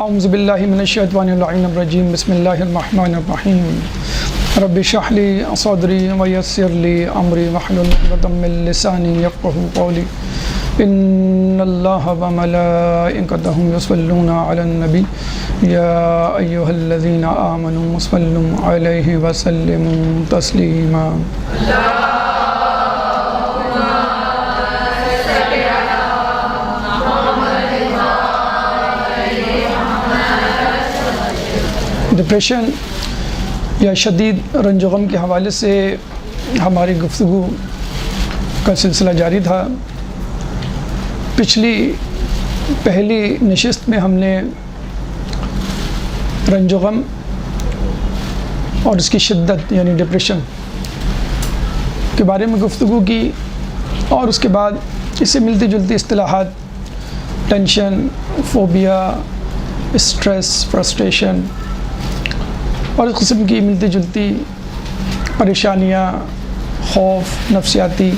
اعوذ باللہ من الشیطان الرجیم بسم اللہ الرحمن الرحیم رب اشرح لی صدری ویسر لی امری واحلل عقدۃ من لسانی یفقہوا قولی ان اللہ وملائکتہ یصلون علی النبی یا ایھا الذین آمنوا صلوا علیہ وسلموا تسلیما۔ ڈپریشن یا شدید رنج و غم کے حوالے سے ہماری گفتگو کا سلسلہ جاری تھا۔ پہلی نشست میں ہم نے رنج و غم اور اس کی شدت یعنی ڈپریشن کے بارے میں گفتگو کی، اور اس کے بعد اس سے ملتی جلتی اصطلاحات ٹینشن، فوبیا، اسٹریس، فرسٹریشن اور اس قسم کی ملتی جلتی پریشانیاں، خوف، نفسیاتی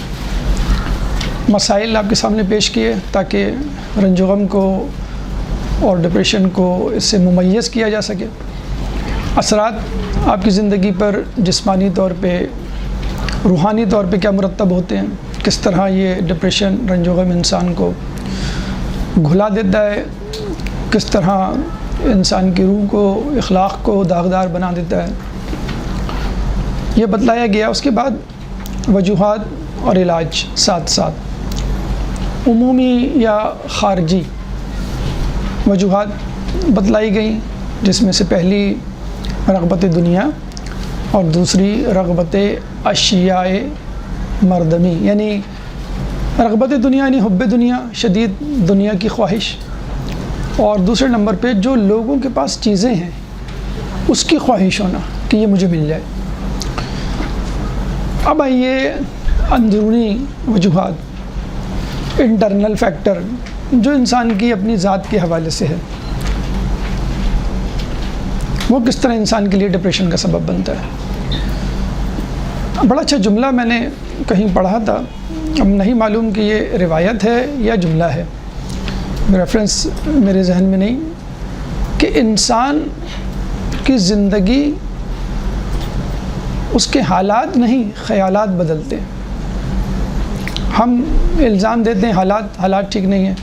مسائل آپ کے سامنے پیش کیے تاکہ رنج و غم کو اور ڈپریشن کو اس سے ممیز کیا جا سکے۔ اثرات آپ کی زندگی پر جسمانی طور پہ، روحانی طور پہ کیا مرتب ہوتے ہیں، کس طرح یہ ڈپریشن، رنج و غم انسان کو گھلا دیتا ہے، کس طرح انسان کی روح کو، اخلاق کو داغدار بنا دیتا ہے، یہ بتلایا گیا۔ اس کے بعد وجوہات اور علاج ساتھ ساتھ عمومی یا خارجی وجوہات بتلائی گئیں، جس میں سے پہلی رغبت دنیا اور دوسری رغبت اشیاء مردمی، یعنی رغبت دنیا یعنی حب دنیا، شدید دنیا کی خواہش، اور دوسرے نمبر پہ جو لوگوں کے پاس چیزیں ہیں اس کی خواہش ہونا کہ یہ مجھے مل جائے۔ اب آئیے اندرونی وجوہات، انٹرنل فیکٹر جو انسان کی اپنی ذات کے حوالے سے ہے، وہ کس طرح انسان کے لیے ڈپریشن کا سبب بنتا ہے۔ بڑا اچھا جملہ میں نے کہیں پڑھا تھا، اب نہیں معلوم کہ یہ روایت ہے یا جملہ ہے، ریفرنس میرے ذہن میں نہیں، کہ انسان کی زندگی اس کے حالات نہیں، خیالات بدلتے ہیں۔ ہم الزام دیتے ہیں حالات ٹھیک نہیں ہیں،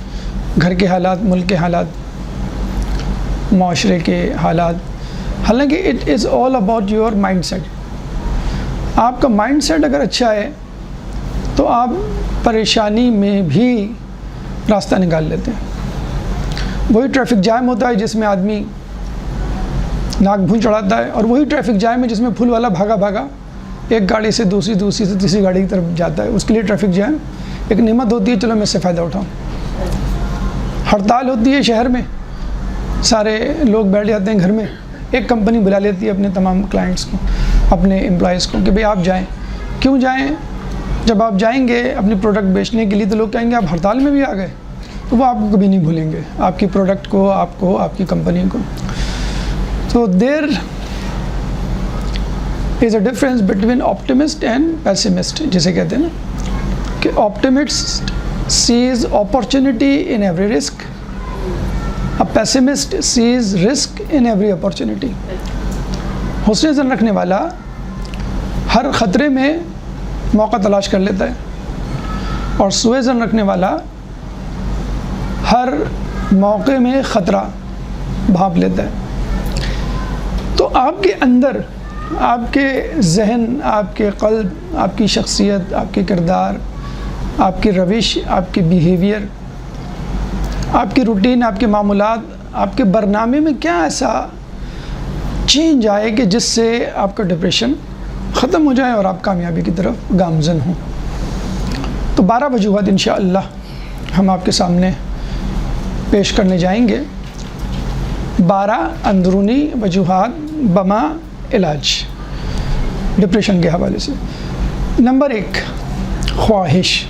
گھر کے حالات، ملک کے حالات، معاشرے کے حالات، حالانکہ it is all about your mindset. آپ کا مائنڈ سیٹ اگر اچھا ہے تو آپ پریشانی میں بھی راستہ نکال لیتے ہیں۔ وہی ٹریفک جام ہوتا ہے جس میں آدمی ناک بھون چڑھاتا ہے، اور وہی ٹریفک جام ہے جس میں پھول والا بھاگا ایک گاڑی سے دوسری سے تیسری گاڑی کی طرف جاتا ہے۔ اس کے لیے ٹریفک جام ایک نعمت ہوتی ہے، چلو میں اس سے فائدہ اٹھاؤں۔ ہڑتال ہوتی ہے شہر میں، سارے لوگ بیٹھ جاتے ہیں گھر میں، ایک کمپنی بلا لیتی ہے اپنے تمام کلائنٹس کو، اپنے امپلائیز کو کہ بھئی آپ جائیں۔ کیوں جائیں؟ جب آپ جائیں گے اپنی پروڈکٹ بیچنے کے لیے تو لوگ کہیں گے آپ ہڑتال میں بھی آ گئے، تو وہ آپ کو کبھی نہیں بھولیں گے، آپ کی پروڈکٹ کو، آپ کی کمپنی کو۔ تو there is a difference between optimist and pessimist, جسے کہتے ہیں نا کہ optimist sees opportunity in every risk, pessimist sees risk in every opportunity. حسن ظن رکھنے والا ہر خطرے میں موقع تلاش کر لیتا ہے، اور سوء ظن رکھنے والا ہر موقع میں خطرہ بھانپ لیتا ہے۔ تو آپ کے اندر، آپ کے ذہن، آپ کے قلب، آپ کی شخصیت، آپ کے کردار، آپ کی روش، آپ کے بیہیویئر، آپ کی روٹین، آپ کے معمولات، آپ کے برنامے میں کیا ایسا چینج آئے کہ جس سے آپ کا ڈپریشن ختم ہو جائے اور آپ کامیابی کی طرف گامزن ہوں۔ تو 12 وجوہات انشاءاللہ ہم آپ کے سامنے پیش کرنے جائیں گے، 12 اندرونی وجوہات بما علاج ڈپریشن کے حوالے سے۔ نمبر 1، خواہش۔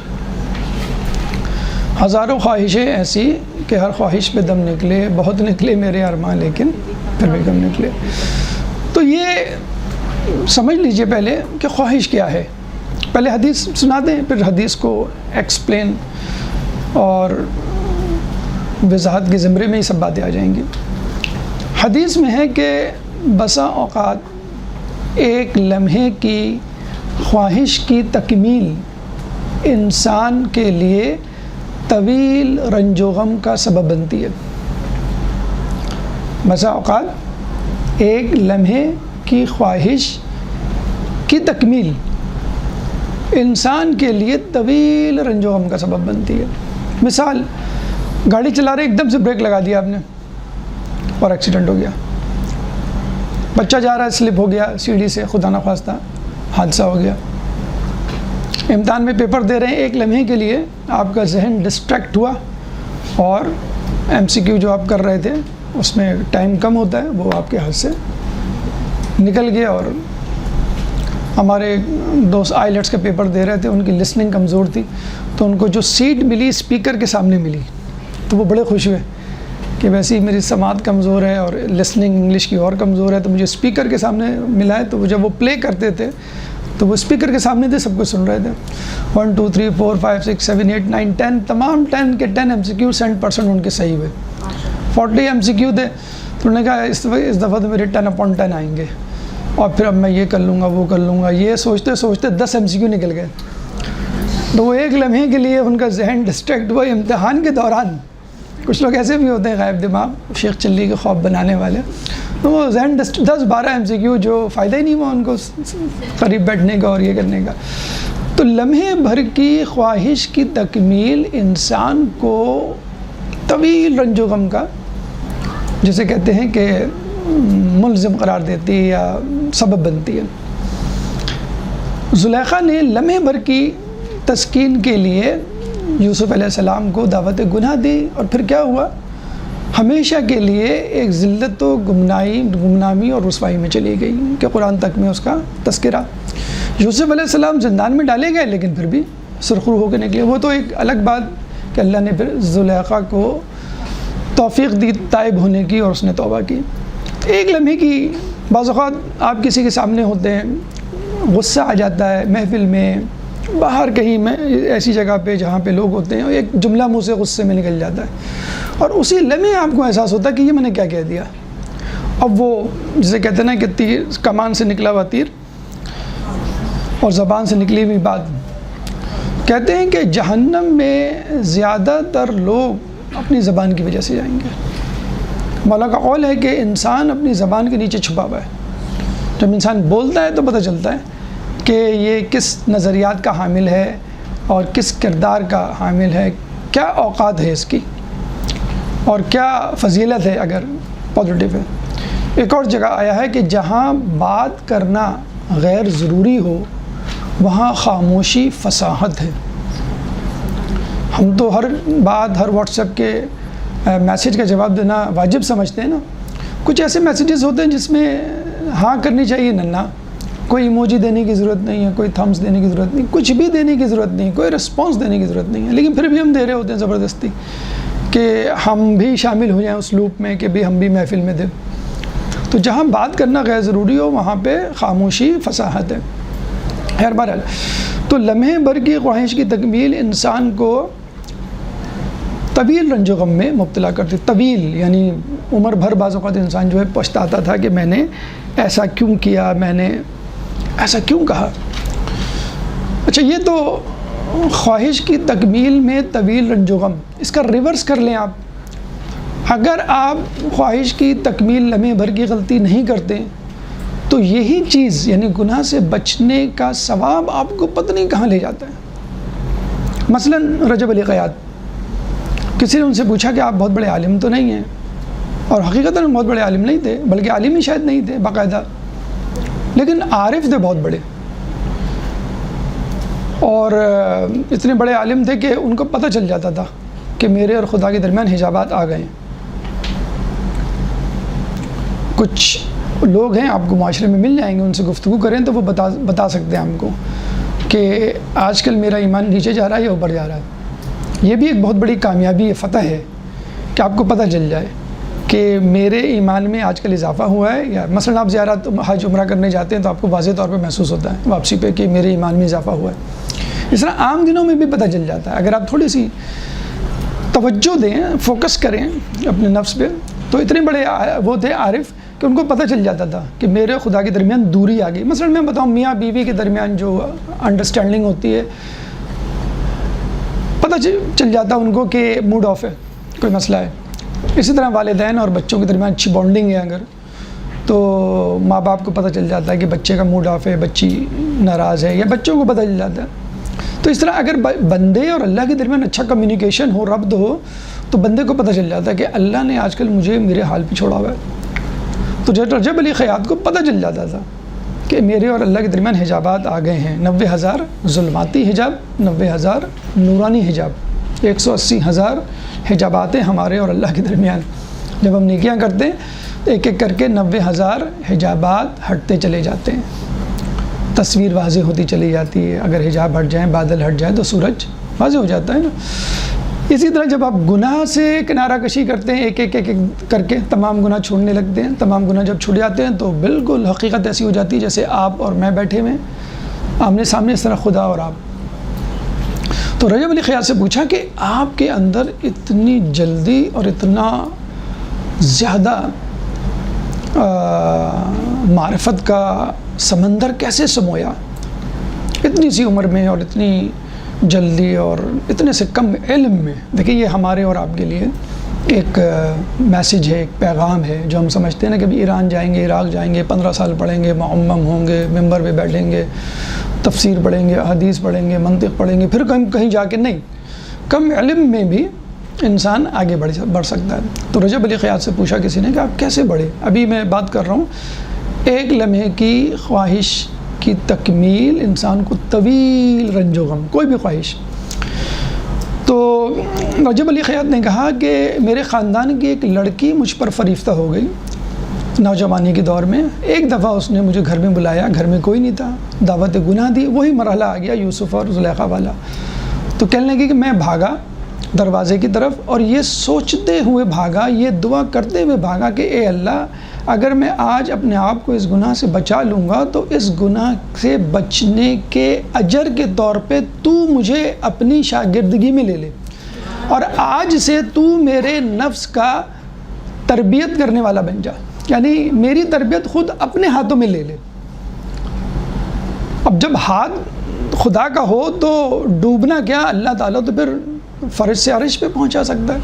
ہزاروں خواہشیں ایسی کہ ہر خواہش پہ دم نکلے، بہت نکلے میرے ارمان لیکن پھر بھی کم نکلے۔ تو یہ سمجھ لیجئے پہلے کہ خواہش کیا ہے۔ پہلے حدیث سنا دیں، پھر حدیث کو ایکسپلین اور وضاحت کے زمرے میں یہ سب باتیں آ جائیں گی۔ حدیث میں ہے کہ بسا اوقات ایک لمحے کی خواہش کی تکمیل انسان کے لیے طویل رنج و غم کا سبب بنتی ہے۔ بسا اوقات ایک لمحے کی خواہش کی تکمیل انسان کے لیے طویل رنج و غم کا سبب بنتی ہے۔ مثال، گاڑی چلا رہے ایک دم سے بریک لگا دیا آپ نے اور ایکسیڈنٹ ہو گیا، بچہ جا رہا ہے سلپ ہو گیا سیڑھی سے، خدا نخواستہ حادثہ ہو گیا۔ امتحان میں پیپر دے رہے ہیں، ایک لمحے کے لیے آپ کا ذہن ڈسٹریکٹ ہوا اور MCQ جو آپ کر رہے تھے اس میں ٹائم کم ہوتا ہے، وہ آپ کے ہاتھ سے نکل گیا۔ اور ہمارے دوست آئیلٹس کا پیپر دے رہے تھے، ان کی لسننگ کمزور تھی، تو ان کو جو سیٹ ملی اسپیکر کے سامنے ملی، تو وہ بڑے خوش ہوئے کہ ویسے ہی میری سماعت کمزور ہے اور لسننگ انگلش کی اور کمزور ہے، تو مجھے اسپیکر کے سامنے ملا ہے۔ تو جب وہ پلے کرتے تھے تو وہ اسپیکر کے سامنے تھے، سب کچھ سن رہے تھے۔ 1 2 3 4 5 6 7 8 9 10 تمام 10 کے 10 MCQ 100% ان کے صحیح ہوئے۔ 40 MCQ تھے، تو انہوں نے کہا اس دفعہ تو میرے 10/10 آئیں گے، اور پھر اب میں یہ کر لوں گا وہ کر لوں گا، یہ سوچتے سوچتے 10 MCQ نکل گئے۔ تو وہ ایک لمحے کے لیے ان کا ذہن ڈسٹریکٹ ہوا امتحان کے دوران۔ کچھ لوگ ایسے بھی ہوتے ہیں غائب دماغ، شیخ چلی کے خواب بنانے والے، تو وہ ذہن 10-12 MCQ جو فائدہ ہی نہیں ہوا ان کو قریب بیٹھنے کا اور یہ کرنے کا۔ تو لمحے بھر کی خواہش کی تکمیل انسان کو طویل رنج و غم کا، جسے کہتے ہیں کہ ملزم قرار دیتی ہے یا سبب بنتی ہے۔ زلیخا نے لمحے بھر کی تسکین کے لیے یوسف علیہ السلام کو دعوت گناہ دی، اور پھر کیا ہوا؟ ہمیشہ کے لیے ایک ذلت و گمنامی اور رسوائی میں چلی گئی، کہ قرآن تک میں اس کا تذکرہ۔ یوسف علیہ السلام زندان میں ڈالے گئے، لیکن پھر بھی سرخرو ہو کے نکلے۔ وہ تو ایک الگ بات کہ اللہ نے پھر زلیخا کو توفیق دی تائب ہونے کی، اور اس نے توبہ کی۔ ایک لمحے کی، بعض اوقات آپ کسی کے سامنے ہوتے ہیں، غصہ آ جاتا ہے محفل میں، باہر کہیں میں ایسی جگہ پہ جہاں پہ لوگ ہوتے ہیں، ایک جملہ منہ سے غصے میں نکل جاتا ہے، اور اسی لمحے آپ کو احساس ہوتا ہے کہ یہ میں نے کیا کہہ دیا۔ اب وہ جسے کہتے ہیں نا کہ تیر، کمان سے نکلا ہوا تیر اور زبان سے نکلی ہوئی بات، کہتے ہیں کہ جہنم میں زیادہ تر لوگ اپنی زبان کی وجہ سے جائیں گے۔ مولا کا قول ہے کہ انسان اپنی زبان کے نیچے چھپا ہوا ہے، جب انسان بولتا ہے تو پتہ چلتا ہے کہ یہ کس نظریات کا حامل ہے اور کس کردار کا حامل ہے، کیا اوقات ہے اس کی، اور کیا فضیلت ہے اگر پازیٹیو ہے۔ ایک اور جگہ آیا ہے کہ جہاں بات کرنا غیر ضروری ہو وہاں خاموشی فصاحت ہے۔ ہم تو ہر بات، ہر واٹس ایپ کے میسیج کا جواب دینا واجب سمجھتے ہیں نا۔ کچھ ایسے میسیجز ہوتے ہیں جس میں ہاں کرنی چاہیے نہ، کوئی ایموجی دینے کی ضرورت نہیں ہے، کوئی تھمس دینے کی ضرورت نہیں، کچھ بھی دینے کی ضرورت نہیں، کوئی رسپانس دینے کی ضرورت نہیں ہے، لیکن پھر بھی ہم دے رہے ہوتے ہیں زبردستی کہ ہم بھی شامل ہو جائیں اس لوپ میں کہ بھی ہم بھی محفل میں دیں۔ تو جہاں بات کرنا غیر ضروری ہو وہاں پہ خاموشی فصاحت ہے۔ خیر بہرحال، تو لمحے بھر کی خواہش کی تکمیل انسان کو طویل رنج و غم میں مبتلا کرتی۔ طویل یعنی عمر بھر بعض اوقات انسان جو ہے پچھتاتا تھا کہ میں نے ایسا کیوں کیا، میں نے ایسا کیوں کہا۔ اچھا، یہ تو خواہش کی تکمیل میں طویل رنج و غم، اس کا ریورس کر لیں آپ۔ اگر آپ خواہش کی تکمیل لمحے بھر کی غلطی نہیں کرتے تو یہی چیز یعنی گناہ سے بچنے کا ثواب آپ کو پتہ نہیں کہاں لے جاتا ہے۔ مثلا رجب علی قیاد، کسی نے ان سے پوچھا کہ آپ بہت بڑے عالم تو نہیں ہیں، اور حقیقتاً بہت بڑے عالم نہیں تھے، بلکہ عالم ہی شاید نہیں تھے باقاعدہ، لیکن عارف تھے بہت بڑے، اور اتنے بڑے عالم تھے کہ ان کو پتہ چل جاتا تھا کہ میرے اور خدا کے درمیان حجابات آ گئے ہیں۔ کچھ لوگ ہیں آپ کو معاشرے میں مل جائیں گے، ان سے گفتگو کریں تو وہ بتا سکتے ہیں ہم کو کہ آج کل میرا ایمان نیچے جا رہا ہے یا اوپر جا رہا ہے۔ یہ بھی ایک بہت بڑی کامیابی ہے، فتح ہے کہ آپ کو پتہ چل جائے کہ میرے ایمان میں آج کل اضافہ ہوا ہے، یا مثلا آپ زیارت حج عمرہ کرنے جاتے ہیں تو آپ کو واضح طور پہ محسوس ہوتا ہے واپسی پہ کہ میرے ایمان میں اضافہ ہوا ہے۔ اس طرح عام دنوں میں بھی پتہ چل جاتا ہے، اگر آپ تھوڑی سی توجہ دیں، فوکس کریں اپنے نفس پہ تو اتنے بڑے وہ تھے عارف کہ ان کو پتہ چل جاتا تھا کہ میرے خدا کے درمیان دوری آ گئی. مثلا میں بتاؤں میاں بیوی کے درمیان جو انڈرسٹینڈنگ ہوتی ہے پتہ چل جاتا ان کو کہ موڈ آف ہے, کوئی مسئلہ ہے. اسی طرح والدین اور بچوں کے درمیان اچھی بانڈنگ ہے اگر, تو ماں باپ کو پتہ چل جاتا ہے کہ بچے کا موڈ آف ہے, بچی ناراض ہے, یا بچوں کو پتہ چل جاتا ہے. تو اس طرح اگر بندے اور اللہ کے درمیان اچھا کمیونیکیشن ہو, ربط ہو, تو بندے کو پتہ چل جاتا ہے کہ اللہ نے آج کل مجھے میرے حال پہ چھوڑا ہوا ہے. تو رجب علی خیاط کو پتہ چل جاتا تھا کہ میرے اور اللہ کے درمیان حجابات آ گئے ہیں. 90,000 ظلماتی حجاب, 90,000 نورانی حجاب, 180,000 حجابات ہیں ہمارے اور اللہ کے درمیان. جب ہم نیکیاں کرتے ہیں ایک ایک کر کے 90,000 حجابات ہٹتے چلے جاتے ہیں, تصویر واضح ہوتی چلی جاتی ہے. اگر حجاب ہٹ جائیں, بادل ہٹ جائیں, تو سورج واضح ہو جاتا ہے نا. اسی طرح جب آپ گناہ سے کنارہ کشی کرتے ہیں ایک ایک کر کے, تمام گناہ چھوڑنے لگتے ہیں, تمام گناہ جب چھوٹ جاتے ہیں تو بالکل حقیقت ایسی ہو جاتی ہے جیسے آپ اور میں بیٹھے ہوئے آمنے سامنے, اس طرح خدا اور آپ. تو رجب علی خیاط سے پوچھا کہ آپ کے اندر اتنی جلدی اور اتنا زیادہ معرفت کا سمندر کیسے سمویا اتنی سی عمر میں اور اتنی جلدی اور اتنے سے کم علم میں. دیکھیں یہ ہمارے اور آپ کے لیے ایک میسیج ہے, ایک پیغام ہے, جو ہم سمجھتے ہیں نا کہ ابھی ایران جائیں گے, عراق جائیں گے, 15 سال پڑھیں گے, معمم ہوں گے, ممبر پہ بیٹھیں گے, تفسیر پڑھیں گے, حدیث پڑھیں گے, منطق پڑھیں گے, پھر کہیں جا کے نہیں. کم علم میں بھی انسان آگے بڑھ سکتا ہے. تو رجب علی خیاط سے پوچھا کسی نے کہ آپ کیسے بڑھے؟ ابھی میں بات کر رہا ہوں ایک لمحے کی خواہش کی تکمیل انسان کو طویل رنج و غم, کوئی بھی خواہش. تو رجب علی خیاط نے کہا کہ میرے خاندان کی ایک لڑکی مجھ پر فریفتہ ہو گئی نوجوانی کے دور میں. ایک دفعہ اس نے مجھے گھر میں بلایا, گھر میں کوئی نہیں تھا, دعوت گناہ دی. وہی مرحلہ آ گیا یوسف اور زلیخا والا. تو کہنے لگی کہ میں بھاگا دروازے کی طرف, اور یہ سوچتے ہوئے بھاگا, یہ دعا کرتے ہوئے بھاگا کہ اے اللہ, اگر میں آج اپنے آپ کو اس گناہ سے بچا لوں گا تو اس گناہ سے بچنے کے اجر کے طور پہ تو مجھے اپنی شاگردگی میں لے لے, اور آج سے تو میرے نفس کا تربیت کرنے والا بن جا, یعنی میری تربیت خود اپنے ہاتھوں میں لے لے. اب جب ہاتھ خدا کا ہو تو ڈوبنا کیا, اللہ تعالیٰ تو پھر فرش سے عرش پہ پہنچا سکتا ہے.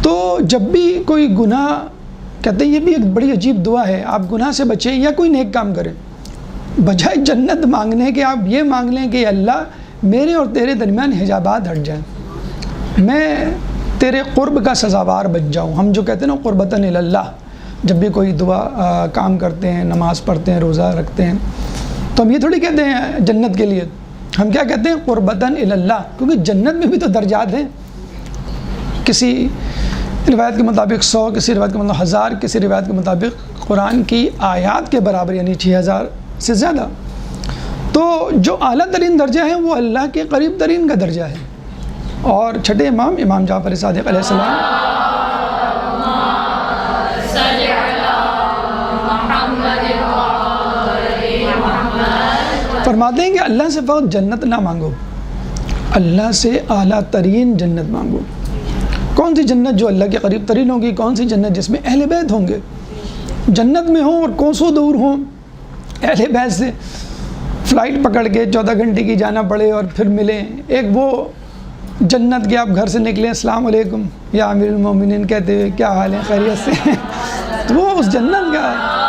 تو جب بھی کوئی گناہ, کہتے ہیں یہ بھی ایک بڑی عجیب دعا ہے, آپ گناہ سے بچیں یا کوئی نیک کام کریں, بجائے جنت مانگنے کے آپ یہ مانگ لیں کہ اللہ میرے اور تیرے درمیان حجابات ہٹ جائیں, میں تیرے قرب کا سزاوار بن جاؤں. ہم جو کہتے ہیں نا قربتاً اللہ, جب بھی کوئی دعا کام کرتے ہیں, نماز پڑھتے ہیں, روزہ رکھتے ہیں, تو ہم یہ تھوڑی کہتے ہیں جنت کے لیے, ہم کیا کہتے ہیں قربتاً اللہ, کیونکہ جنت میں بھی تو درجات ہیں. کسی روایت کے مطابق 100, کسی روایت کے مطابق 1000, کسی روایت کے مطابق قرآن کی آیات کے برابر یعنی 6000 سے زیادہ. تو جو اعلیٰ ترین درجہ ہے وہ اللہ کے قریب ترین کا درجہ ہے. اور چھٹے امام جعفر صادق علیہ السلام فرماتے ہیں کہ اللہ سے فقط جنت نہ مانگو, اللہ سے اعلیٰ ترین جنت مانگو. کون سی جنت جو اللہ کے قریب ترین ہوگی؟ کون سی جنت جس میں اہل بیت ہوں گے, جنت میں ہوں اور کوسوں دور ہوں اہل بیت سے, فلائٹ پکڑ کے 14 گھنٹے کی جانا پڑے اور پھر ملیں. ایک وہ جنت کے آپ گھر سے نکلیں, السلام علیکم یا امیر المومنین کہتے ہوئے, کیا حال ہے, خیریت سے, تو وہ اس جنت کا ہے.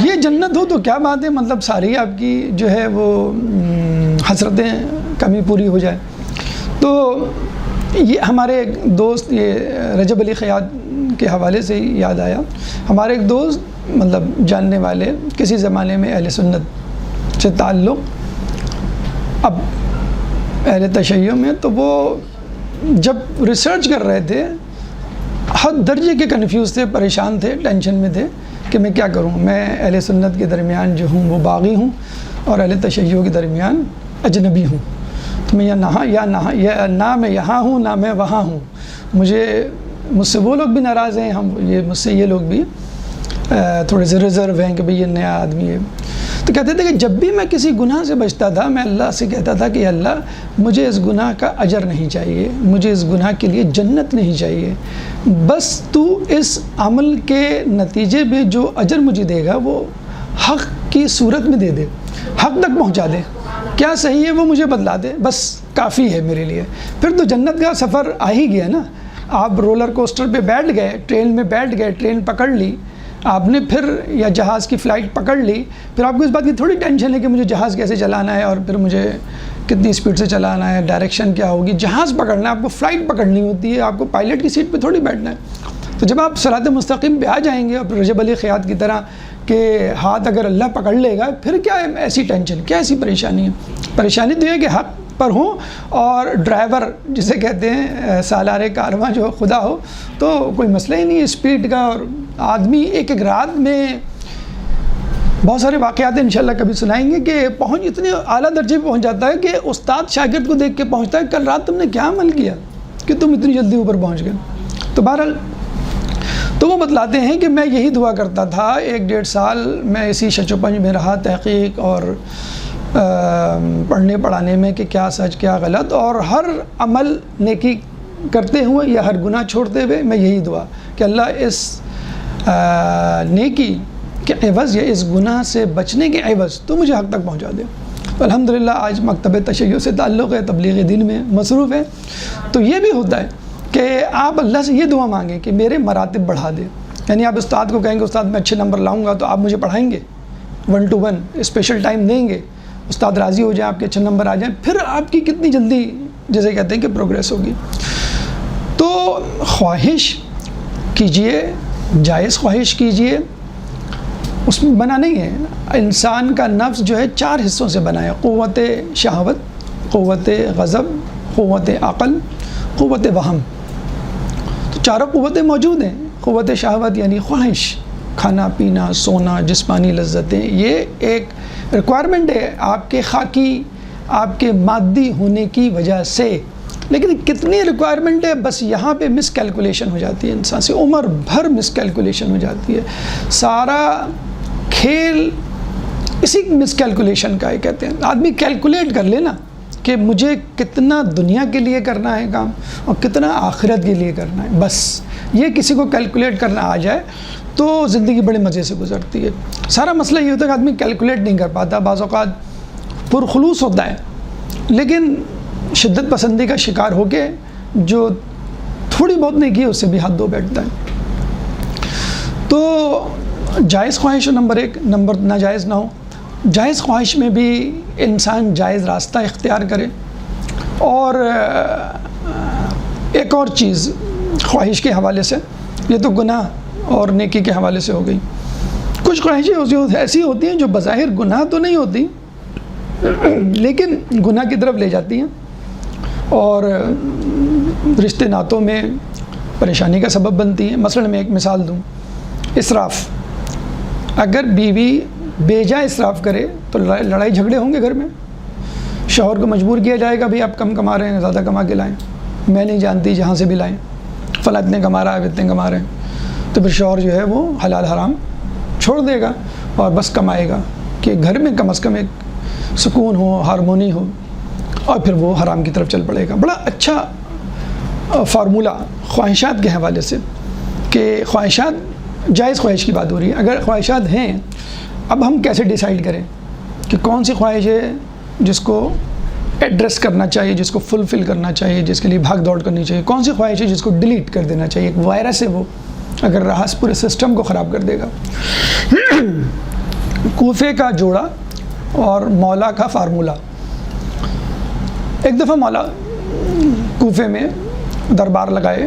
یہ جنت ہو تو کیا بات ہے, مطلب ساری آپ کی جو ہے وہ حسرتیں کمی پوری ہو جائے. تو یہ ہمارے ایک دوست, یہ رجب علی خیاط کے حوالے سے یاد آیا, ہمارے ایک دوست مطلب جاننے والے کسی زمانے میں اہل سنت سے تعلق, اب اہل تشیع میں, تو وہ جب ریسرچ کر رہے تھے حد درجے کے کنفیوز تھے, پریشان تھے, ٹینشن میں تھے کہ میں کیا کروں. میں اہل سنت کے درمیان جو ہوں وہ باغی ہوں اور اہل تشیع کے درمیان اجنبی ہوں. تو میں نہ میں یہاں ہوں نہ میں وہاں ہوں. مجھ سے وہ لوگ بھی ناراض ہیں, مجھ سے یہ لوگ بھی تھوڑے سے ریزرو ہیں کہ بھئی یہ نیا آدمی ہے. تو کہتے تھے کہ جب بھی میں کسی گناہ سے بچتا تھا میں اللہ سے کہتا تھا کہ اللہ مجھے اس گناہ کا اجر نہیں چاہیے، مجھے اس گناہ کے لیے جنت نہیں چاہیے، بس تو اس عمل کے نتیجے میں جو اجر مجھے دے گا وہ حق کی صورت میں دے دے، حق تک پہنچا دے، کیا صحیح ہے وہ مجھے بتلا دے، بس کافی ہے میرے لیے۔ پھر تو جنت کا سفر آ ہی گیا نا۔ آپ رولر کوسٹر پہ بیٹھ گئے، ٹرین میں بیٹھ گئے، ٹرین پکڑ لی آپ نے، پھر یا جہاز کی فلائٹ پکڑ لی، پھر آپ کو اس بات کی تھوڑی ٹینشن ہے کہ مجھے جہاز کیسے چلانا ہے اور پھر مجھے کتنی اسپیڈ سے چلانا ہے، ڈائریکشن کیا ہوگی۔ جہاز پکڑنا ہے، آپ کو فلائٹ پکڑنی ہوتی ہے، آپ کو پائلٹ کی سیٹ پہ تھوڑی بیٹھنا ہے۔ تو جب آپ صراط مستقیم پہ آ جائیں گے اور رجب علی خیاط کی طرح کہ ہاتھ اگر اللہ پکڑ لے گا، پھر کیا ایسی ٹینشن، کیا ایسی پریشانی ہے؟ پریشانی تو یہ کہ حق پر ہوں اور ڈرائیور جسے کہتے ہیں سالار کارواں جو خدا ہو، تو کوئی مسئلہ ہی نہیں ہے اسپیڈ کا۔ اور آدمی ایک ایک رات میں بہت سارے واقعات انشاءاللہ کبھی سنائیں گے کہ پہنچ اتنے اعلیٰ درجے پہ پہنچ جاتا ہے کہ استاد شاگرد کو دیکھ کے پہنچتا ہے کل رات تم نے کیا عمل کیا کہ تم اتنی جلدی اوپر پہنچ گئے۔ تو بہرحال تو وہ بتلاتے ہیں کہ میں یہی دعا کرتا تھا، 1-1.5 سال میں اسی شچ و پنج میں رہا، تحقیق اور پڑھنے پڑھانے میں کہ کیا سچ کیا غلط، اور ہر عمل نیکی کرتے ہوئے یا ہر گناہ چھوڑتے ہوئے میں یہی دعا کہ اللہ اس نیکی کے عوض یا اس گناہ سے بچنے کے عوض تو مجھے حق تک پہنچا دے۔ الحمدللہ آج مکتب تشیع سے تعلق ہے، تبلیغ دین میں مصروف ہے، تو یہ بھی ہوتا ہے کہ آپ اللہ سے یہ دعا مانگیں کہ میرے مراتب بڑھا دے۔ یعنی آپ استاد کو کہیں گے استاد میں اچھے نمبر لاؤں گا تو آپ مجھے پڑھائیں گے 1 to 1 اسپیشل ٹائم دیں گے، استاد راضی ہو جائیں، آپ کے اچھے نمبر آ جائیں، پھر آپ کی کتنی جلدی جیسے کہتے ہیں کہ پروگریس ہوگی۔ تو خواہش کیجئے، جائز خواہش کیجئے، اس میں بنا نہیں ہے۔ انسان کا نفس جو ہے 4 حصوں سے بنا ہے، قوت شہوت، قوت غضب، قوت عقل، قوت وہم۔ تو چاروں قوتیں موجود ہیں۔ قوت شہوت یعنی خواہش، کھانا پینا سونا جسمانی لذتیں، یہ ایک ریکوائرمنٹ ہے آپ کے خاکی، آپ کے مادی ہونے کی وجہ سے، لیکن کتنی ریکوائرمنٹ ہے بس یہاں پہ مس کیلکولیشن ہو جاتی ہے، انسان سے عمر بھر مس کیلکولیشن ہو جاتی ہے۔ سارا کھیل اسی مس کیلکولیشن کا ہے، کہتے ہیں آدمی کیلکولیٹ کر لینا کہ مجھے کتنا دنیا کے لیے کرنا ہے کام اور کتنا آخرت کے لیے کرنا ہے، بس یہ کسی کو کیلکولیٹ کرنا آ جائے تو زندگی بڑے مزے سے گزرتی ہے۔ سارا مسئلہ یہ ہوتا ہے کہ آدمی کیلکولیٹ نہیں کر پاتا، بعض اوقات پرخلوص ہوتا ہے لیکن شدت پسندی کا شکار ہو کے جو تھوڑی بہت نہیں کی اس سے بھی ہاتھ دھو بیٹھتا ہے۔ تو جائز خواہش نمبر 1، نمبر ناجائز نہ ہو۔ جائز خواہش میں بھی انسان جائز راستہ اختیار کرے۔ اور ایک اور چیز خواہش کے حوالے سے، یہ تو گناہ اور نیکی کے حوالے سے ہو گئی، کچھ خواہشیں ایسی ہوتی ہیں جو بظاہر گناہ تو نہیں ہوتی لیکن گناہ کی طرف لے جاتی ہیں اور رشتے ناتوں میں پریشانی کا سبب بنتی ہیں۔ مثلا میں ایک مثال دوں، اسراف۔ اگر بیوی بے جا اسراف کرے تو لڑائی جھگڑے ہوں گے گھر میں، شوہر کو مجبور کیا جائے گا بھئی آپ کم کما رہے ہیں، زیادہ کما کے لائیں، میں نہیں جانتی جہاں سے بھی لائیں، فلاں اتنے کما رہا ہے اتنے کما رہے ہیں، تو پھر شوہر جو ہے وہ حلال حرام چھوڑ دے گا اور بس کمائے گا کہ گھر میں کم از کم ایک سکون ہو، ہارمونی ہو، اور پھر وہ حرام کی طرف چل پڑے گا۔ بڑا اچھا فارمولہ خواہشات کے حوالے سے کہ خواہشات، جائز خواہش کی بات ہو رہی ہے، اگر خواہشات ہیں اب ہم کیسے ڈیسائیڈ کریں کہ کون سی خواہش ہے جس کو ایڈریس کرنا چاہیے، جس کو فلفل کرنا چاہیے، جس کے لیے بھاگ دوڑ کرنی چاہیے، کون سی خواہش ہے جس کو ڈیلیٹ کر دینا چاہیے، ایک وائرس ہے وہ، اگر رہا پورے سسٹم کو خراب کر دے گا۔ کوفے کا جوڑا اور مولا کا فارمولہ۔ ایک دفعہ مولا کوفے میں دربار لگائے،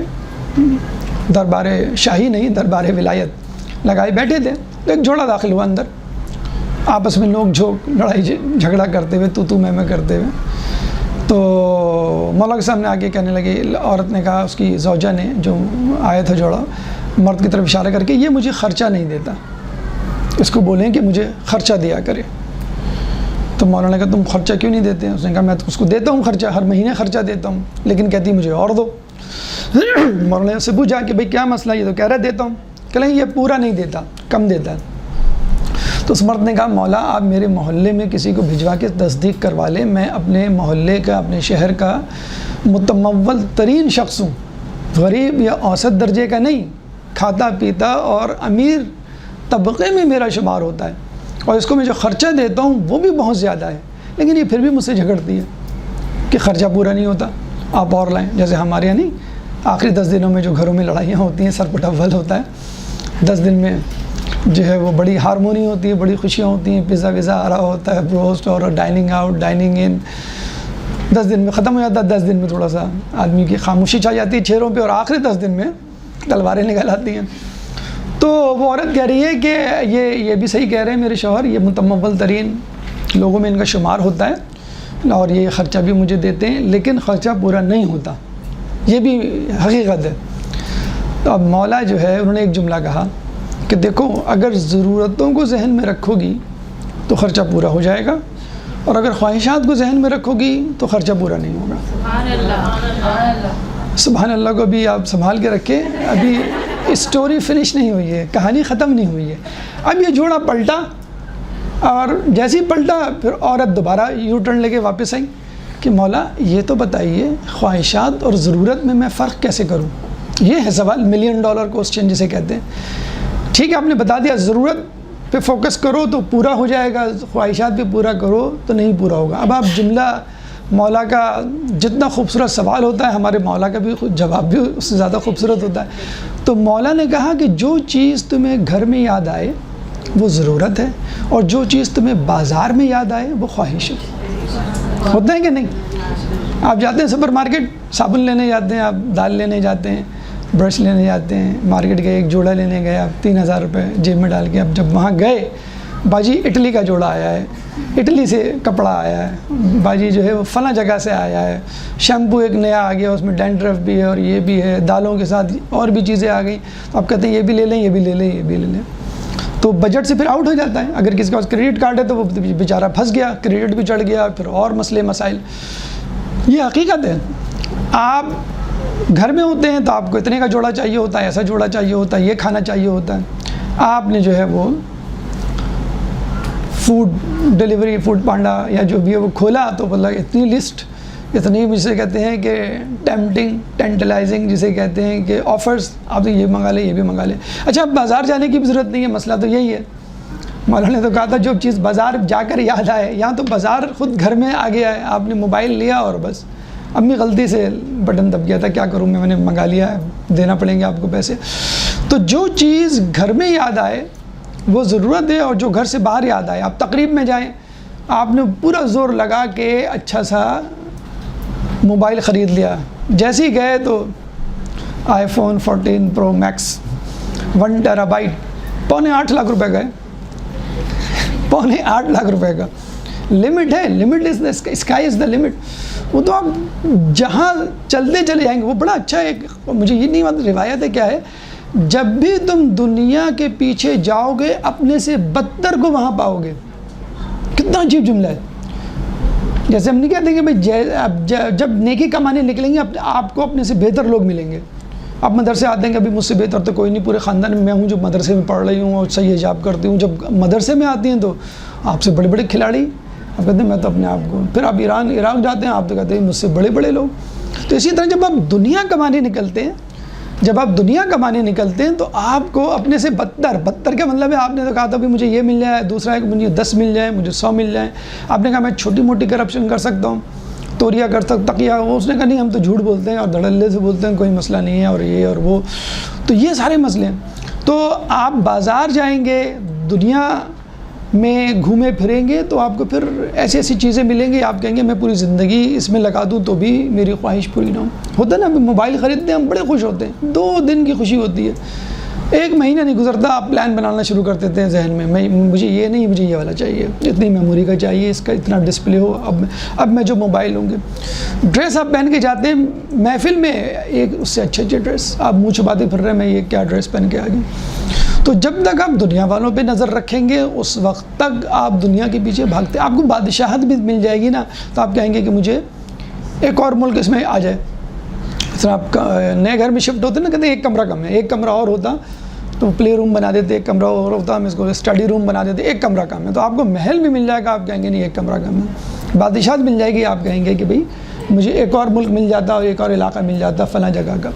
دربار شاہی نہیں، دربار ولایت لگائے بیٹھے تھے، ایک جوڑا داخل ہوا اندر، آپس میں نوک جھوک لڑائی جھگڑا کرتے ہوئے، تو میں کرتے ہوئے۔ تو مولا کے سامنے آگے کہنے لگے، عورت نے کہا، اس کی زوجہ نے جو آیا تھا جوڑا، مرد کی طرف اشارہ کر کے، یہ مجھے خرچہ نہیں دیتا، اس کو بولیں کہ مجھے خرچہ دیا کرے۔ تو مولانا نے کہا تم خرچہ کیوں نہیں دیتے ہیں؟ اس نے کہا میں تو اس کو دیتا ہوں خرچہ، ہر مہینے خرچہ دیتا ہوں، لیکن کہتی مجھے اور دو۔ مولانا سے پوچھا کہ بھئی کیا مسئلہ، یہ تو کہہ رہا دیتا ہوں، کہ نہیں یہ پورا نہیں دیتا، کم دیتا ہے۔ تو اس مرد نے کہا مولا آپ میرے محلے میں کسی کو بھجوا کے تصدیق کروا لیں، میں اپنے محلے کا اپنے شہر کا متمول ترین شخص ہوں، غریب یا اوسط درجے کا نہیں، کھاتا پیتا اور امیر طبقے میں میرا شمار ہوتا ہے، اور اس کو میں جو خرچہ دیتا ہوں وہ بھی بہت زیادہ ہے، لیکن یہ پھر بھی مجھ سے جھگڑتی ہے کہ خرچہ پورا نہیں ہوتا، آپ اور لائیں۔ جیسے ہمارے یہاں نہیں، آخری 10 دنوں میں جو گھروں میں لڑائیاں ہوتی ہیں، سر پٹول ہوتا ہے، 10 دن میں جو ہے وہ بڑی ہارمونی ہوتی ہے، بڑی خوشیاں ہوتی ہیں، پیزا ویزا آ رہا ہوتا ہے، بروسٹ اور ڈائننگ آؤٹ ڈائننگ ان، 10 دن میں ختم ہو جاتا ہے، 10 دن میں تھوڑا سا آدمی کی خاموشی چھا جاتی ہے چہروں پہ، اور آخری 10 دن میں تلواریں نکل آتی ہیں۔ تو وہ عورت کہہ رہی ہے کہ یہ بھی صحیح کہہ رہے ہیں میرے شوہر، یہ متمول ترین لوگوں میں ان کا شمار ہوتا ہے اور یہ خرچہ بھی مجھے دیتے ہیں، لیکن خرچہ پورا نہیں ہوتا، یہ بھی حقیقت ہے۔ تو اب مولا جو ہے انہوں نے ایک جملہ کہا کہ دیکھو اگر ضرورتوں کو ذہن میں رکھو گی تو خرچہ پورا ہو جائے گا، اور اگر خواہشات کو ذہن میں رکھو گی تو خرچہ پورا نہیں ہوگا۔ سبحان اللہ، سبحان اللہ کو بھی آپ سنبھال کے رکھیں، ابھی اسٹوری فنش نہیں ہوئی ہے، کہانی ختم نہیں ہوئی ہے۔ اب یہ جوڑا پلٹا، اور جیسے ہی پلٹا پھر عورت دوبارہ یو ٹرن لے کے واپس آئی کہ مولا یہ تو بتائیے خواہشات اور ضرورت میں فرق کیسے کروں؟ یہ ہے سوال، $1,000,000 کوسچن جسے کہتے ہیں۔ ٹھیک ہے آپ نے بتا دیا ضرورت پہ فوکس کرو تو پورا ہو جائے گا، خواہشات پہ پورا کرو تو نہیں پورا ہوگا۔ اب آپ جملہ مولا کا جتنا خوبصورت سوال ہوتا ہے، ہمارے مولا کا بھی جواب بھی اس سے زیادہ خوبصورت ہوتا ہے۔ تو مولا نے کہا کہ جو چیز تمہیں گھر میں یاد آئے وہ ضرورت ہے، اور جو چیز تمہیں بازار میں یاد آئے وہ خواہش ہے۔ ہوتا ہے کہ نہیں؟ آپ جاتے ہیں سپر مارکیٹ، صابن لینے جاتے ہیں، آپ دال لینے جاتے ہیں، برش لینے جاتے ہیں، مارکیٹ گئے ایک جوڑا لینے گئے، آپ 3,000 روپے جیب میں ڈال کے، اب جب وہاں گئے باجی اٹلی کا جوڑا آیا ہے، اٹلی سے کپڑا آیا ہے، باجی جو ہے وہ فلاں جگہ سے آیا ہے، شیمپو ایک نیا آ گیا، اس میں ڈینڈرف بھی ہے اور یہ بھی ہے، دالوں کے ساتھ اور بھی چیزیں آ گئیں، آپ کہتے ہیں یہ بھی لے لیں، یہ بھی لے لیں، یہ بھی لے لیں، تو بجٹ سے پھر آؤٹ ہو جاتا ہے۔ اگر کسی کے پاس کریڈٹ کارڈ ہے تو وہ بیچارہ پھنس گیا، کریڈٹ بھی چڑھ گیا، پھر اور مسئلے مسائل۔ یہ حقیقت ہے، آپ گھر میں ہوتے ہیں تو آپ کو اتنے کا جوڑا چاہیے ہوتا ہے، ایسا جوڑا چاہیے ہوتا ہے، یہ کھانا چاہیے ہوتا ہے۔ آپ نے جو ہے وہ فوڈ ڈیلیوری، فوڈ پانڈا یا جو بھی ہے وہ کھولا تو بولا اتنی لسٹ، اتنی جسے کہتے ہیں کہ ٹیمپٹنگ، ٹینٹلائزنگ جسے کہتے ہیں کہ آفرز، آپ یہ منگا لیں، یہ بھی منگا لیں۔ اچھا اب بازار جانے کی بھی ضرورت نہیں ہے، مسئلہ تو یہی ہے۔ مولانا نے تو کہا تھا جو چیز بازار جا کر یاد آئے، یہاں تو بازار خود گھر میں آ گیا ہے، آپ نے موبائل لیا اور بس امی غلطی سے بٹن دب گیا تھا، کیا کروں میں نے منگا لیا ہے، دینا پڑیں گے آپ کو پیسے۔ تو جو چیز گھر میں یاد آئے وہ ضرورت ہے، اور جو گھر سے باہر یاد آئے، آپ تقریب میں جائیں، آپ نے پورا زور لگا کے اچھا سا موبائل خرید لیا، جیسے ہی گئے تو آئی فون 14 پرو میکس 1 ٹیرابائٹ، 7.25 لاکھ روپے کا ہے، 7.25 لاکھ روپے کا۔ لمٹ ہے، limit is the sky is the limit. وہ تو آپ جہاں چلتے چلے جائیں گے، وہ بڑا اچھا ہے۔ مجھے یہ نہیں معلوم روایت ہے کیا ہے، جب بھی تم دنیا کے پیچھے جاؤ گے اپنے سے بدتر کو وہاں پاؤ گے۔ کتنا عجیب جملہ ہے۔ جیسے ہم نہیں کہتے کہ بھائی جب نیکی کمانے نکلیں گے آپ کو اپنے سے بہتر لوگ ملیں گے۔ آپ مدرسے آتے ہیں کہ ابھی مجھ سے بہتر تو کوئی نہیں، پورے خاندان میں ہوں جو مدرسے میں پڑھ رہی ہوں اور صحیح حجاب کرتی ہوں۔ جب مدرسے میں آتی ہیں تو آپ سے بڑے بڑے کھلاڑی، آپ کہتے ہیں میں تو اپنے آپ کو، پھر آپ ایران عراق جاتے ہیں آپ تو کہتے ہیں مجھ سے بڑے بڑے لوگ۔ تو اسی طرح جب آپ دنیا کمانے نکلتے ہیں، جب آپ دنیا کمانے نکلتے ہیں تو آپ کو اپنے سے بدتر کا مطلب ہے، آپ نے تو کہا تھا بھی مجھے یہ مل جائے، دوسرا ہے کہ مجھے 10 مل جائے، مجھے 100 مل جائیں۔ آپ نے کہا میں چھوٹی موٹی کرپشن کر سکتا ہوں، توریا کر سکتا، تقیہ، اس نے کہا نہیں ہم تو جھوٹ بولتے ہیں اور دھڑلے سے بولتے ہیں، کوئی مسئلہ نہیں ہے، اور یہ اور وہ، تو یہ سارے مسئلے ہیں۔ تو آپ بازار جائیں گے، دنیا میں گھومے پھریں گے تو آپ کو پھر ایسی ایسی چیزیں ملیں گی، آپ کہیں گے میں پوری زندگی اس میں لگا دوں تو بھی میری خواہش پوری نہ ہو۔ ہوتا ہے نا، موبائل خریدتے ہیں ہم بڑے خوش ہوتے ہیں، 2 دن کی خوشی ہوتی ہے، 1 مہینہ نہیں گزرتا آپ پلان بنانا شروع کر دیتے ہیں ذہن میں، مجھے یہ نہیں، مجھے یہ والا چاہیے، اتنی میموری کا چاہیے، اس کا اتنا ڈسپلے ہو، اب میں جو موبائل ہوں گے۔ ڈریس آپ پہن کے جاتے ہیں محفل میں، ایک اس سے اچھے ڈریس، آپ منہ چھپاتے پھر رہے ہیں میں یہ کیا ڈریس پہن کے آ گئی۔ تو جب تک آپ دنیا والوں پہ نظر رکھیں گے اس وقت تک آپ دنیا کے پیچھے بھاگتے، آپ کو بادشاہت بھی مل جائے گی نا تو آپ کہیں گے کہ مجھے ایک اور ملک اس میں آ جائے۔ اس طرح آپ نئے گھر میں شفٹ ہوتے ہیں نا، کہتے ہیں 1 کمرہ کم ہے، 1 کمرہ اور ہوتا تو پلے روم بنا دیتے، ایک کمرہ اور ہوتا، ہم اس کو اسٹڈی روم بنا دیتے، ایک کمرہ کم ہے. تو آپ کو محل بھی مل جائے گا، آپ کہیں گے نہیں ایک کمرہ کم ہے. بادشاہت مل جائے گی، آپ کہیں گے کہ بھئی مجھے ایک اور ملک مل جاتا اور ایک اور علاقہ مل جاتا فلاں جگہ کا.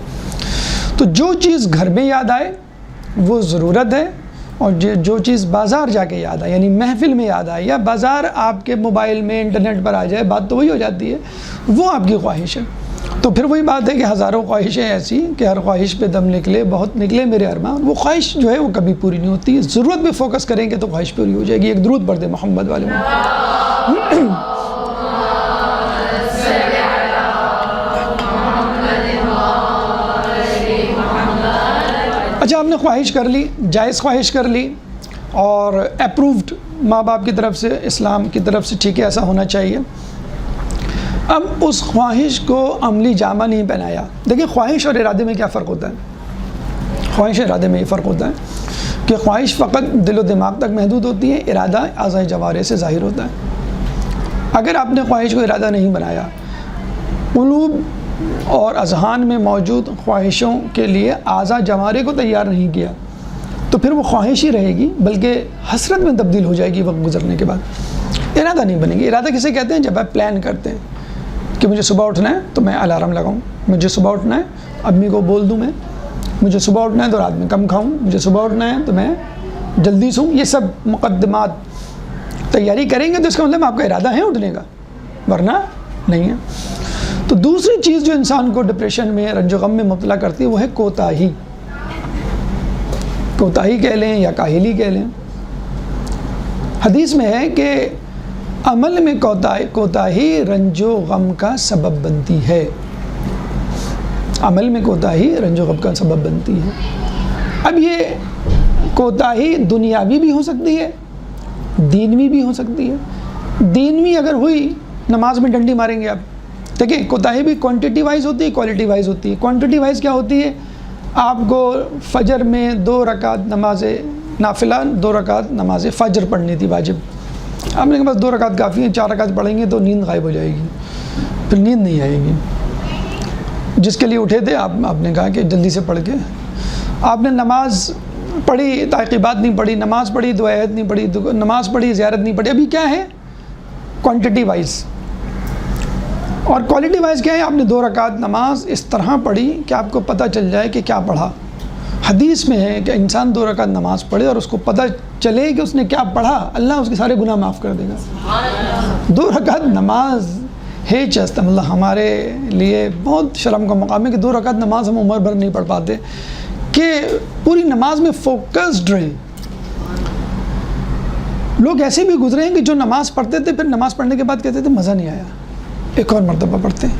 تو جو چیز گھر میں یاد آئے وہ ضرورت ہے، اور جو چیز بازار جا کے یاد آئے، یعنی محفل میں یاد آئے یا بازار آپ کے موبائل میں انٹرنیٹ پر آ جائے، بات تو وہی ہو جاتی ہے، وہ آپ کی خواہش ہے. تو پھر وہی بات ہے کہ ہزاروں خواہشیں ایسی کہ ہر خواہش پہ دم نکلے، بہت نکلے میرے ارمان. وہ خواہش جو ہے وہ کبھی پوری نہیں ہوتی. ضرورت پہ فوکس کریں گے تو خواہش پوری ہو جائے گی. ایک درود پڑھ دیں محمد والے میں. اچھا، آپ نے خواہش کر لی، جائز خواہش کر لی اور اپرووڈ ماں باپ کی طرف سے، اسلام کی طرف سے، ٹھیک ہے ایسا ہونا چاہیے. اب اس خواہش کو عملی جامہ نہیں پہنایا. دیکھیں خواہش اور ارادے میں کیا فرق ہوتا ہے؟ خواہش اور ارادے میں یہ فرق ہوتا ہے کہ خواہش فقط دل و دماغ تک محدود ہوتی ہے، ارادہ اعضاء جوارح سے ظاہر ہوتا ہے. اگر آپ نے خواہش کو ارادہ نہیں بنایا، قلوب اور اذہان میں موجود خواہشوں کے لیے اعضاء جوارح کو تیار نہیں کیا، تو پھر وہ خواہش ہی رہے گی، بلکہ حسرت میں تبدیل ہو جائے گی وقت گزرنے کے بعد. ارادہ نہیں بنے گی. ارادہ کسے کہتے ہیں؟ جب آپ پلان کرتے ہیں کہ مجھے صبح اٹھنا ہے تو میں الارم لگاؤں، مجھے صبح اٹھنا ہے امی کو بول دوں، مجھے صبح اٹھنا ہے تو رات میں کم کھاؤں، مجھے صبح اٹھنا ہے تو میں جلدی سوں. یہ سب مقدمات تیاری کریں گے تو اس کا مطلب آپ کا ارادہ ہے اٹھنے کا، ورنہ نہیں ہے. تو دوسری چیز جو انسان کو ڈپریشن میں، رنج و غم میں مبتلا کرتی ہے وہ ہے کوتاہی. کوتاہی کہہ لیں یا کاہلی کہہ لیں. حدیث میں ہے کہ عمل میں کوتاہی رنج و غم کا سبب بنتی ہے. عمل میں کوتاہی رنج و غم کا سبب بنتی ہے. اب یہ کوتاہی دنیاوی بھی ہو سکتی ہے، دینوی بھی ہو سکتی ہے. دینوی اگر ہوئی، نماز میں ڈنڈی ماریں گے آپ. دیکھیں کوتاہی بھی کوانٹٹی وائز ہوتی ہے، کوالٹی وائز ہوتی ہے. کوانٹٹی وائز کیا ہوتی ہے؟ آپ کو فجر میں 2 رکعت نماز نافلہ، 2 رکعت نماز فجر پڑھنی تھی واجب. آپ نے کہا بس 2 رکعت کافی ہیں، 4 رکعت پڑھیں گے تو نیند غائب ہو جائے گی، پھر نیند نہیں آئے گی. جس کے لیے اٹھے تھے آپ نے کہا کہ جلدی سے پڑھ کے آپ نے نماز پڑھی، تعقیبات نہیں پڑھی، نماز پڑھی، دعائیت نہیں پڑھی، نماز پڑھی، زیارت نہیں پڑھی. ابھی کیا ہے؟ Quantity wise. اور کوالٹی وائز کیا ہے؟ آپ نے 2 رکعت نماز اس طرح پڑھی کہ آپ کو پتہ چل جائے کہ کیا پڑھا. حدیث میں ہے کہ انسان 2 رکعت نماز پڑھے اور اس کو پتہ چلے کہ اس نے کیا پڑھا، اللہ اس کے سارے گناہ معاف کر دے گا. 2 رکعت نماز ہے چست، اللہ ہمارے لیے بہت شرم کا مقام ہے کہ 2 رکعت نماز ہم عمر بھر نہیں پڑھ پاتے، کہ پوری نماز میں فوکسڈ رہیں. لوگ ایسے بھی گزرے ہیں کہ جو نماز پڑھتے تھے، پھر نماز پڑھنے کے بعد کہتے تھے مزہ نہیں آیا، ایک اور مرتبہ پڑھتے ہیں.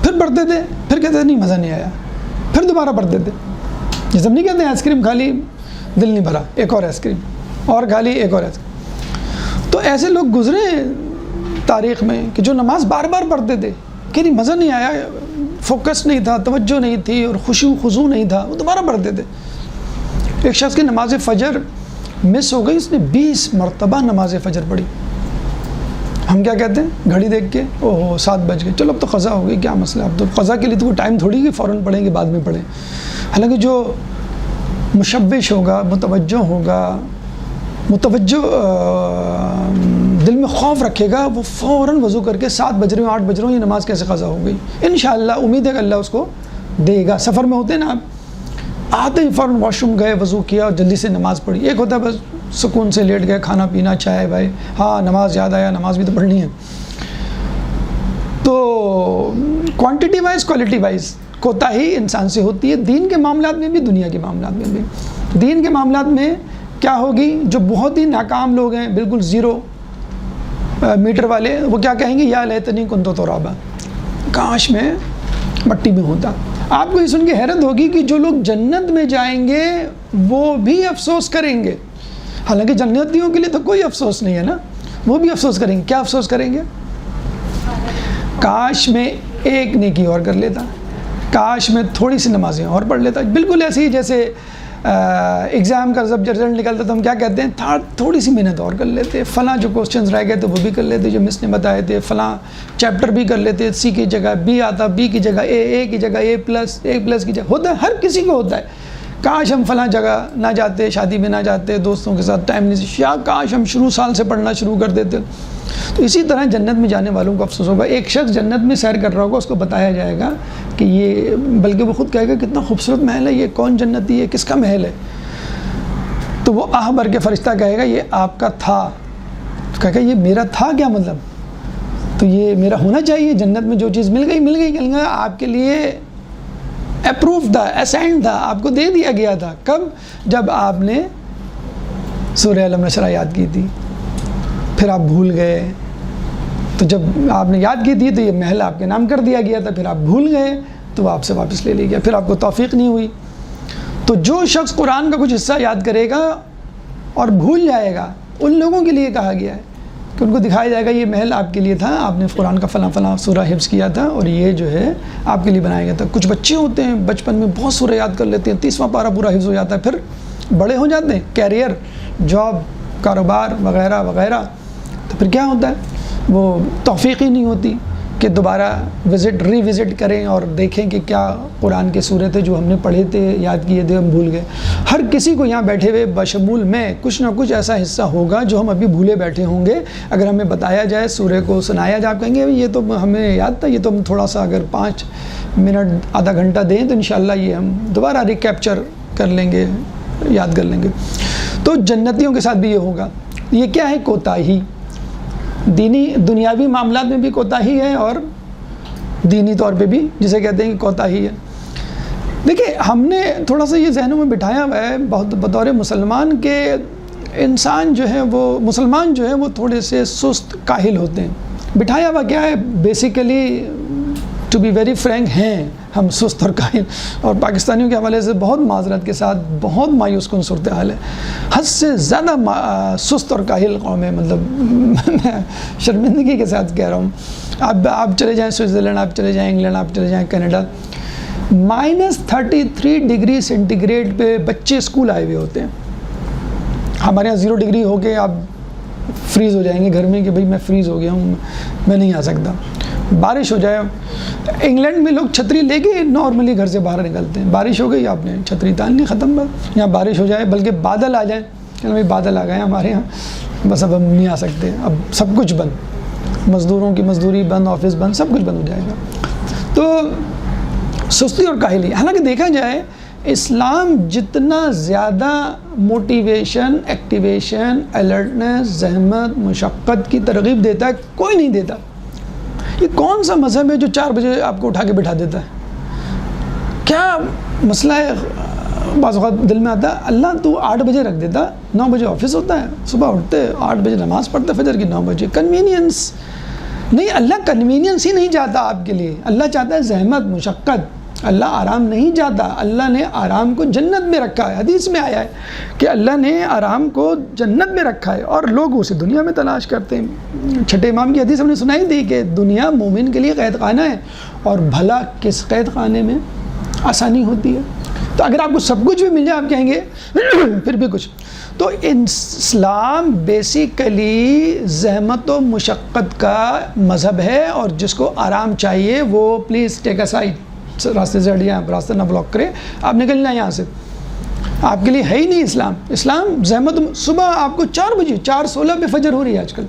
پھر پڑھتے تھے، پھر کہتے تھے نہیں مزہ نہیں آیا، پھر دوبارہ پڑھتے تھے. جیسے ہم نہیں کہتے ہیں آئس کریم کھا لی دل نہیں بھرا، ایک اور آئس کریم، اور کھا لی ایک اور آئس کریم. تو ایسے لوگ گزرے تاریخ میں کہ جو نماز بار بار پڑھتے تھے کہ نہیں مزہ نہیں آیا، فوکس نہیں تھا، توجہ نہیں تھی اور خشوع خضوع نہیں تھا، وہ دوبارہ پڑھتے تھے. ایک شخص کی نماز فجر مس ہو گئی، اس نے 20 مرتبہ نماز فجر پڑھی. ہم کیا کہتے ہیں گھڑی دیکھ کے، اوہ 7 بج گئے، چلو اب تو قضا ہو گئی، کیا مسئلہ، اب تو قضا کے لیے تو کوئی ٹائم تھوڑی کہ فوراً پڑھیں گے بعد میں پڑھیں. حالانکہ جو مشوش ہوگا، متوجہ ہوگا، متوجہ دل میں خوف رکھے گا، وہ فوراً وضو کر کے 7 بج رہے ہوں 8 بج رہے ہوں یہ نماز کیسے قضا ہو گئی. انشاءاللہ امید ہے کہ اللہ اس کو دے گا. سفر میں ہوتے ہیں نا آپ، آتے ہی فوراً واش روم گئے، وضو کیا اور جلدی سے نماز پڑھی. ایک ہوتا ہے بس سکون سے لیٹ گئے، کھانا پینا، چائے بھائی، ہاں نماز یاد آیا، نماز بھی تو پڑھنی ہے. تو کوانٹٹی وائز کوالٹی وائز کوتاہی انسان سے ہوتی ہے، دین کے معاملات میں بھی، دنیا کے معاملات میں بھی. دین کے معاملات میں کیا ہوگی؟ جو بہت ہی ناکام لوگ ہیں، بالکل 0 میٹر والے، وہ کیا کہیں گے؟ یا لیتنی کنت ترابا، کاش میں مٹی میں ہوتا. آپ کو یہ سن کے حیرت ہوگی کہ جو لوگ جنت میں جائیں گے وہ بھی افسوس کریں گے. حالانکہ جنتیوں کے لیے تو کوئی افسوس نہیں ہے نا، وہ بھی افسوس کریں گے. کیا افسوس کریں گے؟ کاش میں ایک نیکی اور کر لیتا، کاش میں تھوڑی سی نمازیں اور پڑھ لیتا. بالکل ایسے ہی جیسے ایگزام کا جب رزلٹ نکلتا تو ہم کیا کہتے ہیں؟ تھوڑی سی محنت اور کر لیتے، فلاں جو کوسچنز رہ گئے تھے وہ بھی کر لیتے جو مس نے بتائے تھے، فلاں چیپٹر بھی کر لیتے، سی کی جگہ بی آتا، بی کی جگہ اے کی جگہ اے پلس کی جگہ. ہوتا ہے، ہر کسی کو ہوتا ہے. کاش ہم فلاں جگہ نہ جاتے، شادی میں نہ جاتے، دوستوں کے ساتھ ٹائم نہیں، یا کاش ہم شروع سال سے پڑھنا شروع کر دیتے. تو اسی طرح جنت میں جانے والوں کو افسوس ہوگا. ایک شخص جنت میں سیر کر رہا ہوگا، اس کو بتایا جائے گا کہ یہ، بلکہ وہ خود کہے گا کتنا خوبصورت محل ہے، یہ کون جنتی ہے، کس کا محل ہے؟ تو وہ آہ بھر کے فرشتہ کہے گا یہ آپ کا تھا. تو کہے گا یہ میرا تھا کیا مطلب؟ تو یہ میرا ہونا چاہیے. جنت میں جو چیز مل گئی کہیں گا آپ کے لیے اپروو تھا، اسائن تھا، آپ کو دے دیا گیا تھا. کب؟ جب آپ نے سورہ علم نشرہ یاد کی تھی، پھر آپ بھول گئے. تو جب آپ نے یاد کی تھی تو یہ محل آپ کے نام کر دیا گیا تھا، پھر آپ بھول گئے تو وہ آپ سے واپس لے لیا گیا، پھر آپ کو توفیق نہیں ہوئی. تو جو شخص قرآن کا کچھ حصہ یاد کرے گا اور بھول جائے گا، ان لوگوں کے لیے کہا گیا ہے کہ ان کو دکھایا جائے گا یہ محل آپ کے لیے تھا، آپ نے قرآن کا فلاں سورہ حفظ کیا تھا اور یہ جو ہے آپ کے لیے بنایا گیا تھا. کچھ بچے ہوتے ہیں بچپن میں بہت سورہ یاد کر لیتے ہیں، 30واں پارہ پورا حفظ ہو جاتا ہے، پھر بڑے ہو جاتے ہیں، کیریئر، جاب، کاروبار وغیرہ وغیرہ، تو پھر کیا ہوتا ہے؟ وہ توفیق ہی نہیں ہوتی کہ دوبارہ ری وزٹ کریں اور دیکھیں کہ کیا قرآن کے سورے تھے جو ہم نے پڑھے تھے، یاد کیے تھے، ہم بھول گئے. ہر کسی کو یہاں بیٹھے ہوئے بشمول میں کچھ نہ کچھ ایسا حصہ ہوگا جو ہم ابھی بھولے بیٹھے ہوں گے. اگر ہمیں بتایا جائے، سورے کو سنایا جائے، آپ کہیں گے یہ تو ہمیں یاد تھا، یہ تو ہم تھوڑا سا اگر 5 منٹ آدھا گھنٹہ دیں تو انشاءاللہ یہ ہم دوبارہ ریکیپچر کر لیں گے، یاد کر لیں گے. تو جنتیوں کے ساتھ بھی یہ ہوگا. یہ کیا ہے؟ کوتاہی. دنیاوی معاملات میں بھی کوتاہی ہے اور دینی طور پہ بھی جسے کہتے ہیں کہ کوتاہی ہے. دیکھیں ہم نے تھوڑا سا یہ ذہنوں میں بٹھایا ہوا ہے بہت بطور مسلمان کہ انسان جو ہے مسلمان جو ہے وہ تھوڑے سے سست کاہل ہوتے ہیں. بٹھایا ہوا کیا ہے؟ Basically to be very frank ہیں ہم سست اور کاہل، اور پاکستانیوں کے حوالے سے بہت معذرت کے ساتھ بہت مایوس کن صورتحال ہے. حد سے زیادہ سست اور کاہل قوم ہے. مطلب میں شرمندگی کے ساتھ کہہ رہا ہوں. آپ چلے جائیں سوئٹزرلینڈ، آپ چلے جائیں انگلینڈ، آپ چلے جائیں کینیڈا، -33 ڈگری سینٹی گریڈ پہ بچے اسکول آئے ہوئے ہوتے ہیں. ہمارے یہاں 0 ڈگری ہو کے آپ فریز ہو جائیں گے گھر میں کہ بھئی میں فریز ہو گیا ہوں، میں نہیں آ سکتا. بارش ہو جائے، انگلینڈ میں لوگ چھتری لے کے نارملی گھر سے باہر نکلتے ہیں. بارش ہو گئی، آپ نے چھتری تان لی، ختم بات. یہاں بارش ہو جائے، بلکہ بادل آ جائیں کہ بھائی بادل آ گئے ہمارے یہاں، بس اب ہم نہیں آ سکتے، اب سب کچھ بند، مزدوروں کی مزدوری بند، آفس بند، سب کچھ بند ہو جائے گا. تو سستی اور کاہلی. حالانکہ دیکھا جائے اسلام جتنا زیادہ موٹیویشن، ایکٹیویشن، الرٹنس، زحمت، مشقت کی ترغیب دیتا ہے، کوئی نہیں دیتا. یہ کون سا مذہب ہے جو 4 بجے آپ کو اٹھا کے بٹھا دیتا ہے؟ کیا مسئلہ ہے؟ بعض اوقات دل میں آتا ہے اللہ تو 8 بجے رکھ دیتا، 9 بجے آفس ہوتا ہے، صبح اٹھتے 8 بجے نماز پڑھتے فجر کی 9 بجے. کنوینئنس نہیں، اللہ کنوینئنس ہی نہیں چاہتا آپ کے لیے. اللہ چاہتا ہے زحمت، مشقت. اللہ آرام نہیں چاہتا. اللہ نے آرام کو جنت میں رکھا ہے. حدیث میں آیا ہے کہ اللہ نے آرام کو جنت میں رکھا ہے اور لوگ اسے دنیا میں تلاش کرتے ہیں. چھٹے امام کی حدیث ہم نے سنائی تھی کہ دنیا مومن کے لیے قید خانہ ہے، اور بھلا کس قید خانے میں آسانی ہوتی ہے. تو اگر آپ کو سب کچھ بھی مل جائے، آپ کہیں گے پھر بھی کچھ. تو اسلام بیسیکلی زحمت و مشقت کا مذہب ہے، اور جس کو آرام چاہیے وہ پلیز ٹیک اے سائڈ، راستے سے ہٹ جائیں، راستہ نہ بلاک کریں، آپ نکل جائیں یہاں سے. آپ کے لیے ہے ہی نہیں اسلام. اسلام زحمت. صبح آپ کو 4 بجے 4:16 پہ فجر ہو رہی ہے آج کل،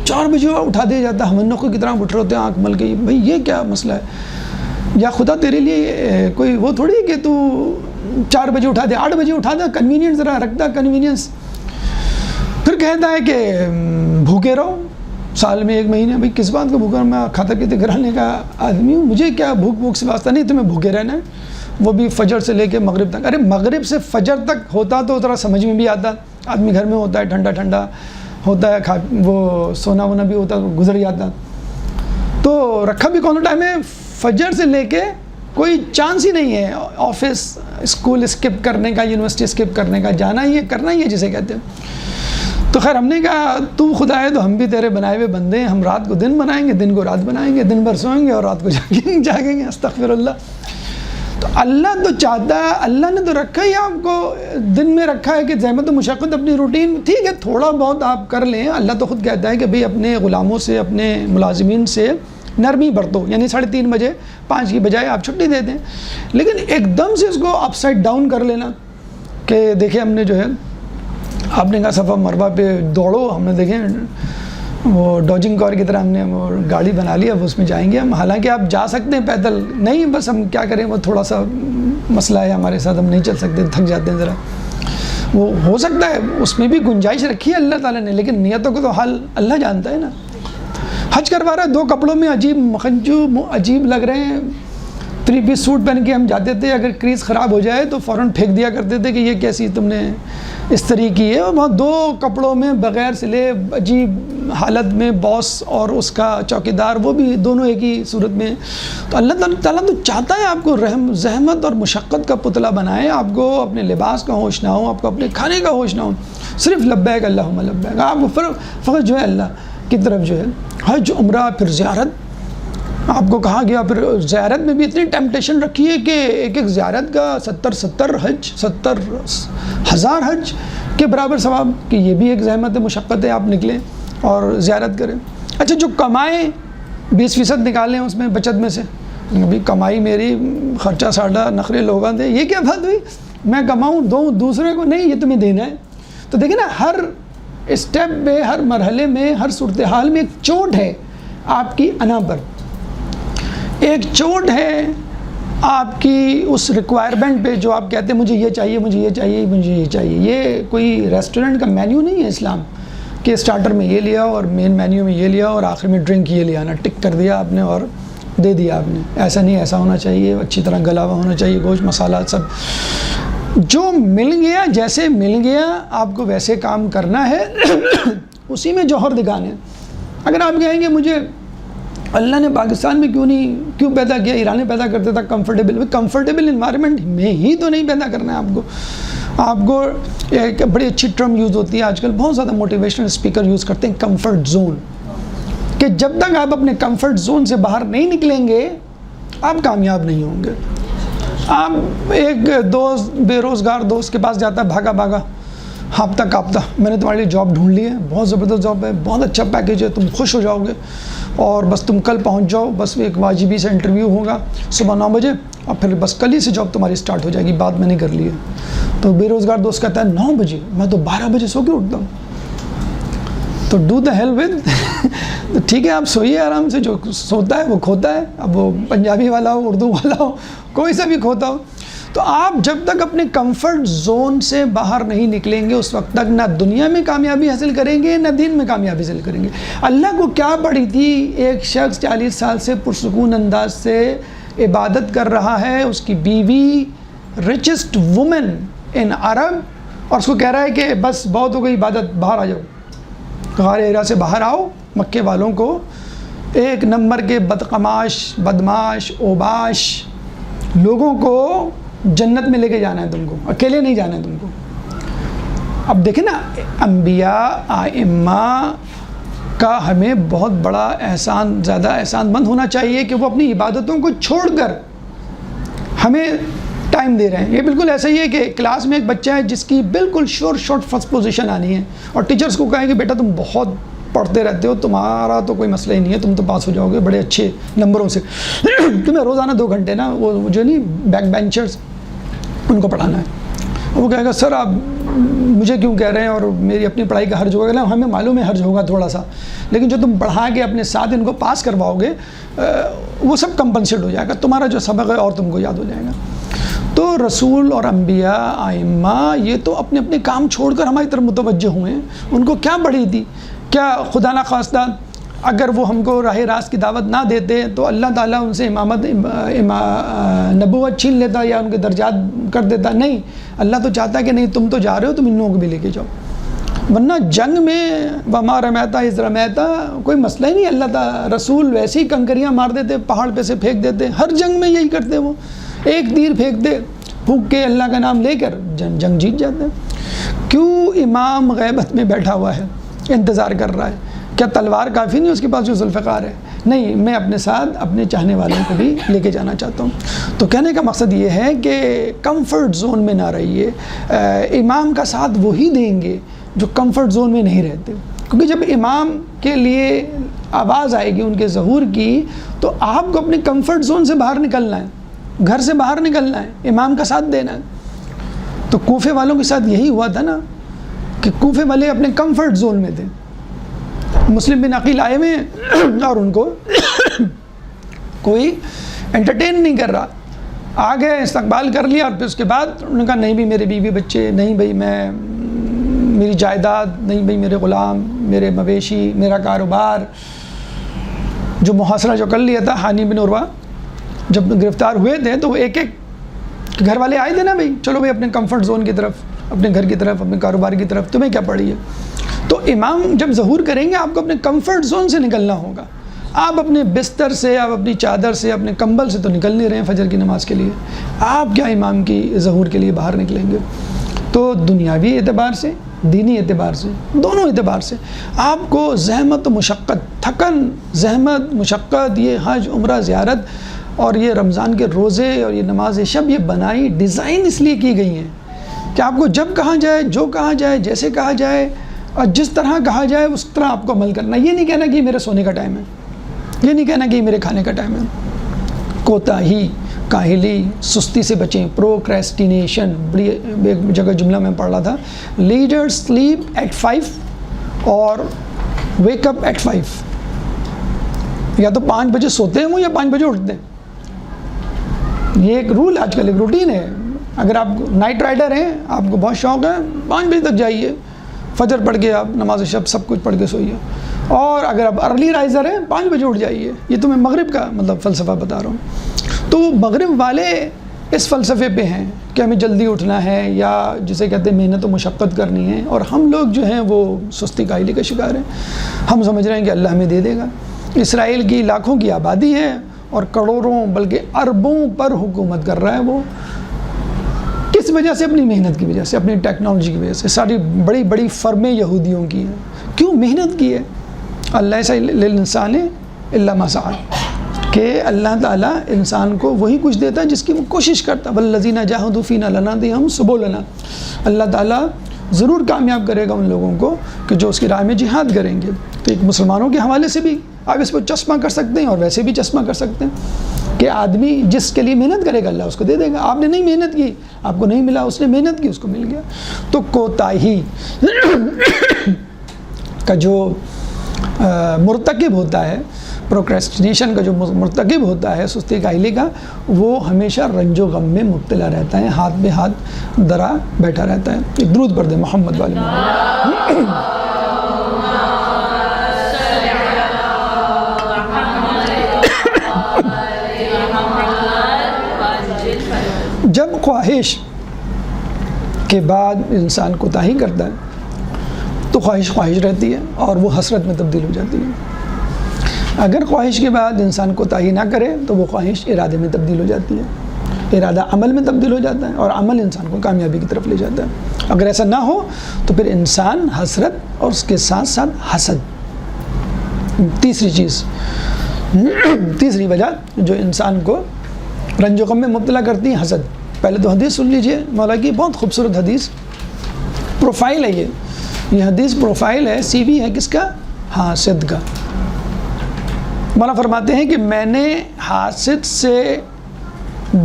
4 بجے اٹھا دیا جاتا ہے. ہم نخوں کی طرح اٹھ رہے ہوتے ہیں آنکھ مل گئی. بھائی یہ کیا مسئلہ ہے؟ یا خدا تیرے لیے کوئی وہ تھوڑی ہے کہ تو 4 بجے اٹھا دے، 8 بجے اٹھا دے. کنوینئنس ذرا رکھتا کنوینئنس. پھر کہتا ہے کہ بھوکے رہو سال میں 1 مہینے. بھائی کس بات کو بھوکا؟ میں کھاتا پیتے گھرانے کا آدمی ہوں، مجھے کیا بھوک سے واسطہ نہیں، تمہیں بھوکے رہنا ہے. وہ بھی فجر سے لے کے مغرب تک. ارے مغرب سے فجر تک ہوتا تو ذرا سمجھ میں بھی آتا. آدمی گھر میں ہوتا ہے، ٹھنڈا ٹھنڈا ہوتا ہے، وہ سونا وونا بھی ہوتا ہے، گزر جاتا. تو رکھا بھی کون سا ٹائم ہے؟ فجر سے لے کے کوئی چانس ہی نہیں ہے آفس، اسکول اسکپ کرنے کا، یونیورسٹی اسکپ کرنے کا. جانا ہی ہے، کرنا ہی ہے جسے کہتے ہیں. تو خیر ہم نے کہا تو خدا ہے تو ہم بھی تیرے بنائے ہوئے بندے ہیں. ہم رات کو دن بنائیں گے، دن کو رات بنائیں گے، دن بھر سوئیں گے اور رات کو جاگیں گے. استغفر اللہ. تو اللہ تو چاہتا ہے، اللہ نے تو رکھا ہی آپ کو، دن میں رکھا ہے کہ زحمت و مشقت اپنی روٹین. ٹھیک ہے تھوڑا بہت آپ کر لیں. اللہ تو خود کہتا ہے کہ بھئی اپنے غلاموں سے، اپنے ملازمین سے نرمی برتو، یعنی 3:30 بجے 5 کی بجائے آپ چھٹی دے دیں. لیکن ایک دم سے اس کو اپ سائڈ ڈاؤن کر لینا، کہ دیکھیں ہم نے جو ہے آپ نے کہا صفا مروا پہ دوڑو، ہم نے دیکھیں وہ ڈوجنگ کور کی طرح ہم نے وہ گاڑی بنا لی، اب اس میں جائیں گے ہم، حالانکہ آپ جا سکتے ہیں پیدل، نہیں بس ہم کیا کریں وہ تھوڑا سا مسئلہ ہے ہمارے ساتھ، ہم نہیں چل سکتے، تھک جاتے ہیں ذرا، وہ ہو سکتا ہے اس میں بھی گنجائش رکھی ہے اللہ تعالیٰ نے، لیکن نیتوں کو تو حال اللہ جانتا ہے نا۔ حج کروا رہا ہے، 2 کپڑوں میں عجیب مخنجو عجیب لگ رہے ہیں، 3 پیس سوٹ پہن کے ہم جاتے تھے، اگر کریز خراب ہو جائے تو فوراً پھینک دیا کرتے تھے کہ یہ کیسی تم نے اس طرح کی ہے، اور وہاں 2 کپڑوں میں بغیر سلے عجیب حالت میں، باس اور اس کا چوکیدار وہ بھی دونوں ایک ہی صورت میں، تو اللہ تعالیٰ تو چاہتا ہے آپ کو زحمت اور مشقت کا پتلا بنائے، آپ کو اپنے لباس کا ہوش نہ ہو، آپ کو اپنے کھانے کا ہوش نہ ہو، صرف لبیک اللہم لبیک، آپ کو فقط جو ہے اللہ کی طرف جو ہے حج عمرہ پھر زیارت، آپ کو کہا گیا، پھر زیارت میں بھی اتنی ٹیمپٹیشن رکھی ہے کہ ایک زیارت کا 70 حج، 70,000 حج کے برابر ثواب، کہ یہ بھی ایک زحمت ہے، مشقت ہے، آپ نکلیں اور زیارت کریں۔ اچھا جو کمائیں 20% نکالیں اس میں بچت میں سے، ابھی کمائی میری خرچہ ساڑھا نخرے لوگاں تھے، یہ کیا بات ہوئی، میں کماؤں دوں دوسرے کو، نہیں یہ تمہیں دینا ہے۔ تو دیکھیں نا ہر اسٹیپ میں، ہر مرحلے میں، ہر صورتحال میں ایک چوٹ ہے آپ کی انا پر، ایک چوٹ ہے آپ کی اس ریکوائرمنٹ پہ جو آپ کہتے ہیں مجھے یہ چاہیے، مجھے یہ چاہیے، مجھے یہ چاہیے۔ یہ کوئی ریسٹورنٹ کا مینیو نہیں ہے اسلام کہ اسٹارٹر میں یہ لیا اور مین مینیو میں یہ لیا اور آخر میں ڈرنک یہ لیا، نا ٹک کر دیا آپ نے اور دے دیا آپ نے، ایسا نہیں، ایسا ہونا چاہیے، اچھی طرح گلا ہوا ہونا چاہیے، گوشت مسالہ سب جو مل گیا، جیسے مل گیا آپ کو ویسے کام کرنا ہے، اسی میں جوہر دکھانے ہیں۔ اگر آپ کہیں گے مجھے اللہ نے پاکستان میں کیوں پیدا کیا، ایران میں پیدا کرتا تھا کمفرٹیبل انوائرمنٹ میں ہی تو نہیں پیدا کرنا ہے آپ کو ایک بڑی اچھی ٹرم یوز ہوتی ہے آج کل، بہت زیادہ موٹیویشنل اسپیکر یوز کرتے ہیں، کمفرٹ زون، کہ جب تک آپ اپنے کمفرٹ زون سے باہر نہیں نکلیں گے آپ کامیاب نہیں ہوں گے۔ آپ ایک دوست، بے روزگار دوست کے پاس جاتا ہے بھاگا ہاپتہ کاپتا، میں نے تمہارے لیے جاب ڈھونڈ لی ہے، بہت زبردست جاب ہے، بہت اچھا پیکیج ہے، تم خوش ہو جاؤ گے، اور بس تم کل پہنچ جاؤ، بس ایک واجبی سے انٹرویو ہوگا صبح 9 بجے، اور پھر بس کل ہی سے جاب تمہاری سٹارٹ ہو جائے گی، بات میں نے کر لی ہے۔ تو بے روزگار دوست کہتا ہے 9 بجے، میں تو 12 بجے سو کے اٹھتا ہوں، تو ڈو دا ہیل ود، ٹھیک ہے آپ سوئیے آرام سے، جو سوتا ہے وہ کھوتا ہے، اب وہ پنجابی والا ہو، اردو والا ہو، کوئی سا بھی کھوتا ہو۔ تو آپ جب تک اپنے کمفرٹ زون سے باہر نہیں نکلیں گے اس وقت تک نہ دنیا میں کامیابی حاصل کریں گے نہ دین میں کامیابی حاصل کریں گے۔ اللہ کو کیا پڑی تھی، ایک شخص 40 سال سے پرسکون انداز سے عبادت کر رہا ہے، اس کی بیوی richest woman in عرب، اور اس کو کہہ رہا ہے کہ بس بہت ہو گئی عبادت، باہر آ جاؤ، غار ہرا سے باہر آؤ، مکے والوں کو ایک نمبر کے بدقماش، بدماش، اوباش لوگوں کو جنت میں لے کے جانا ہے، تم کو اکیلے نہیں جانا ہے تم کو۔ اب دیکھیں نا انبیاء ائمہ کا ہمیں بہت بڑا احسان، زیادہ احسان مند ہونا چاہیے کہ وہ اپنی عبادتوں کو چھوڑ کر ہمیں ٹائم دے رہے ہیں۔ یہ بالکل ایسا ہی ہے کہ کلاس میں ایک بچہ ہے جس کی بالکل شارٹ فرسٹ پوزیشن آنی ہے، اور ٹیچرز کو کہیں کہ بیٹا تم بہت پڑھتے رہتے ہو، تمہارا تو کوئی مسئلہ ہی نہیں ہے، تم تو پاس ہو جاؤ گے بڑے اچھے نمبروں سے، تمہیں روزانہ 2 گھنٹے نا وہ جو نہیں بیک بینچرز ان کو پڑھانا ہے۔ وہ کہے گا سر آپ مجھے کیوں کہہ رہے ہیں، اور میری اپنی پڑھائی کا حرج ہوگا، نا ہمیں معلوم ہے حرج ہوگا تھوڑا سا، لیکن جو تم پڑھا کے اپنے ساتھ ان کو پاس کرواؤ گے وہ سب کمپنسیٹ ہو جائے گا، تمہارا جو سبق ہے اور تم کو یاد ہو جائے گا۔ تو رسول اور انبیاء ائمہ یہ تو اپنے اپنے کام چھوڑ کر ہماری طرف متوجہ ہوئے ہیں، ان کو کیا پڑی تھی، کیا خدا نخواستہ اگر وہ ہم کو راہ راست کی دعوت نہ دیتے تو اللہ تعالیٰ ان سے امامت نبوت چھین لیتا یا ان کے درجات کر دیتا؟ نہیں، اللہ تو چاہتا ہے کہ نہیں تم تو جا رہے ہو، تم ان لوگوں کو بھی لے کے جاؤ، ورنہ جنگ میں وما رمیتا اذ رمیتا کوئی مسئلہ ہی نہیں، اللہ تعالیٰ رسول ویسے ہی کنکریاں مار دیتے، پہاڑ پہ سے پھینک دیتے، ہر جنگ میں یہی کرتے، وہ ایک تیر پھینکتے پھونک کے اللہ کا نام لے کر جنگ جیت جاتے۔ کیوں امام غیبت میں بیٹھا ہوا ہے، انتظار کر رہا ہے؟ کیا تلوار کافی نہیں اس کے پاس جو ذوالفقار ہے؟ نہیں، میں اپنے ساتھ اپنے چاہنے والوں کو بھی لے کے جانا چاہتا ہوں۔ تو کہنے کا مقصد یہ ہے کہ کمفرٹ زون میں نہ رہیے، امام کا ساتھ وہی دیں گے جو کمفرٹ زون میں نہیں رہتے، کیونکہ جب امام کے لیے آواز آئے گی ان کے ظہور کی تو آپ کو اپنے کمفرٹ زون سے باہر نکلنا ہے، گھر سے باہر نکلنا ہے، امام کا ساتھ دینا ہے۔ تو کوفے والوں کے ساتھ یہی ہوا تھا نا کہ کوفے والے اپنے کمفرٹ زون میں تھے. مسلم بن عقیل آئے ہوئے ہیں اور ان کو کوئی انٹرٹین نہیں کر رہا. آ گئے, استقبال کر لیا, اور پھر اس کے بعد انہوں نے کہا نہیں بھائی میرے بیوی بچے, نہیں بھائی میں میری جائیداد, نہیں بھائی میرے غلام, میرے مویشی, میرا کاروبار. جو محاصرہ جو کر لیا تھا حانی بن عروہ جب گرفتار ہوئے تھے تو وہ ایک ایک گھر والے آئے تھے نا بھائی چلو بھائی اپنے کمفرٹ زون کی طرف, اپنے گھر کی طرف, اپنے کاروبار کی طرف, تمہیں کیا پڑی ہے. تو امام جب ظہور کریں گے آپ کو اپنے کمفرٹ زون سے نکلنا ہوگا. آپ اپنے بستر سے, آپ اپنی چادر سے, اپنے کمبل سے تو نکل نہیں رہے ہیں فجر کی نماز کے لیے, آپ کیا امام کی ظہور کے لیے باہر نکلیں گے. تو دنیاوی اعتبار سے, دینی اعتبار سے, دونوں اعتبار سے آپ کو زحمت و مشقت, تھکن, زحمت, مشقت, یہ حج عمرہ زیارت اور یہ رمضان کے روزے اور یہ نماز شب, یہ بنائی ڈیزائن اس لیے کی گئی ہیں کہ آپ کو جب کہا جائے, جو کہا جائے, جیسے کہا جائے اور جس طرح کہا جائے اس طرح آپ کو عمل کرنا. یہ نہیں کہنا کہ یہ میرے سونے کا ٹائم ہے, یہ نہیں کہنا کہ یہ میرے کھانے کا ٹائم ہے. کوتاہی, کاہلی, سستی سے بچیں, پروکریسٹینیشن. بڑی ایک جگہ جملہ میں پڑھ رہا تھا, لیڈرز سلیپ ایٹ 5 اور ویک اپ ایٹ 5. یا تو 5 بجے سوتے ہیں وہ یا 5 بجے اٹھتے ہیں. یہ ایک رول آج کل, ایک روٹین ہے. اگر آپ نائٹ رائڈر ہیں, آپ کو بہت شوق ہے, 5 بجے تک جائیے, فجر پڑھ کے آپ نماز شب سب کچھ پڑھ کے سوئیے. اور اگر آپ ارلی رائزر ہیں 5 بجے اٹھ جائیے. یہ تو میں مغرب کا مطلب فلسفہ بتا رہا ہوں. تو مغرب والے اس فلسفے پہ ہیں کہ ہمیں جلدی اٹھنا ہے یا جسے کہتے ہیں محنت و مشقت کرنی ہے, اور ہم لوگ جو ہیں وہ سستی کاہلی کا شکار ہیں. ہم سمجھ رہے ہیں کہ اللہ ہمیں دے دے گا. اسرائیل کی لاکھوں کی آبادی ہے اور کروڑوں بلکہ اربوں پر حکومت کر رہا ہے. وہ کس وجہ سے؟ اپنی محنت کی وجہ سے, اپنی ٹیکنالوجی کی وجہ سے. ساری بڑی بڑی فرمیں یہودیوں کی ہیں. کیوں محنت کی ہے؟ اللہ ایسا للانسان الا ما سعی, کہ اللہ تعالیٰ انسان کو وہی کچھ دیتا ہے جس کی وہ کوشش کرتا. والذین جاہدوا فینا لنہدیہم سبلنا. اللہ تعالیٰ ضرور کامیاب کرے گا ان لوگوں کو کہ جو اس کی راہ میں جہاد کریں گے. تو ایک مسلمانوں کے حوالے سے بھی آپ اس پر چشمہ کر سکتے ہیں اور ویسے بھی چشمہ کر سکتے ہیں کہ آدمی جس کے لیے محنت کرے گا اللہ اس کو دے دے گا. آپ نے نہیں محنت کی, آپ کو نہیں ملا, اس نے محنت کی, اس کو مل گیا. تو کوتاہی کا جو مرتکب ہوتا ہے, پروکریسٹینیشن کا جو مرتکب ہوتا ہے, سستی کاہلی کا, وہ ہمیشہ رنج و غم میں مبتلا رہتا ہے, ہاتھ میں ہاتھ درا بیٹھا رہتا ہے. ایک درود پڑھ دیں محمد والے محمد. جب خواہش کے بعد انسان کوتاہی کرتا ہے تو خواہش خواہش رہتی ہے اور وہ حسرت میں تبدیل ہو جاتی ہے. اگر خواہش کے بعد انسان کوتاہی نہ کرے تو وہ خواہش ارادے میں تبدیل ہو جاتی ہے, ارادہ عمل میں تبدیل ہو جاتا ہے, اور عمل انسان کو کامیابی کی طرف لے جاتا ہے. اگر ایسا نہ ہو تو پھر انسان حسرت اور اس کے ساتھ ساتھ حسد. تیسری چیز, تیسری وجہ جو انسان کو رنج و غم میں مبتلا کرتی ہے, حسد. پہلے تو حدیث سن لیجئے, مولا کی بہت خوبصورت حدیث, پروفائل ہے یہ حدیث پروفائل ہے, سی وی ہے کس کا؟ حاسد کا. مولا فرماتے ہیں کہ میں نے حاسد سے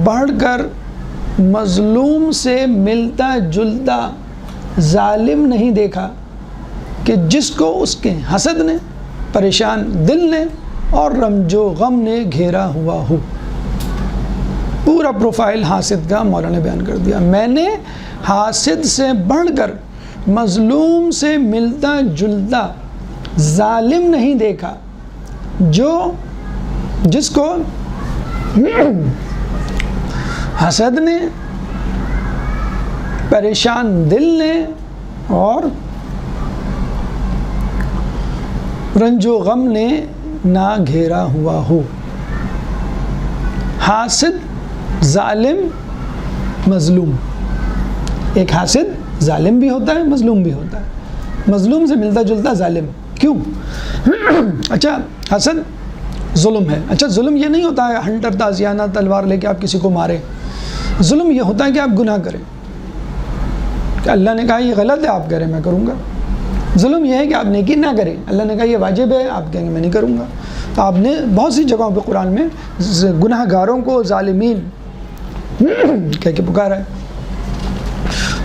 بڑھ کر مظلوم سے ملتا جلتا ظالم نہیں دیکھا کہ جس کو اس کے حسد نے, پریشان دل نے اور رنج و غم نے گھیرا ہوا ہو. پورا پروفائل حاسد کا مولا نے بیان کر دیا. میں نے حاسد سے بڑھ کر مظلوم سے ملتا جلتا ظالم نہیں دیکھا جس کو حسد نے, پریشان دل نے اور رنج و غم نے نہ گھیرا ہوا ہو. حاسد, ظالم, مظلوم. ایک حاسد ظالم بھی ہوتا ہے, مظلوم بھی ہوتا ہے. مظلوم سے ملتا جلتا ظالم. کیوں؟ اچھا حسد ظلم ہے. اچھا ظلم یہ نہیں ہوتا ہے ہنٹر تازیانہ تلوار لے کے آپ کسی کو ماریں. ظلم یہ ہوتا ہے کہ آپ گناہ کریں, کہ اللہ نے کہا یہ غلط ہے, آپ کہہ رہے ہیں میں کروں گا. ظلم یہ ہے کہ آپ نیکی نہ کریں, اللہ نے کہا یہ واجب ہے, آپ کہیں گے میں نہیں کروں گا. تو آپ نے بہت سی جگہوں پہ قرآن میں گناہ گاروں کو ظالمین کہہ کے پکارا ہے.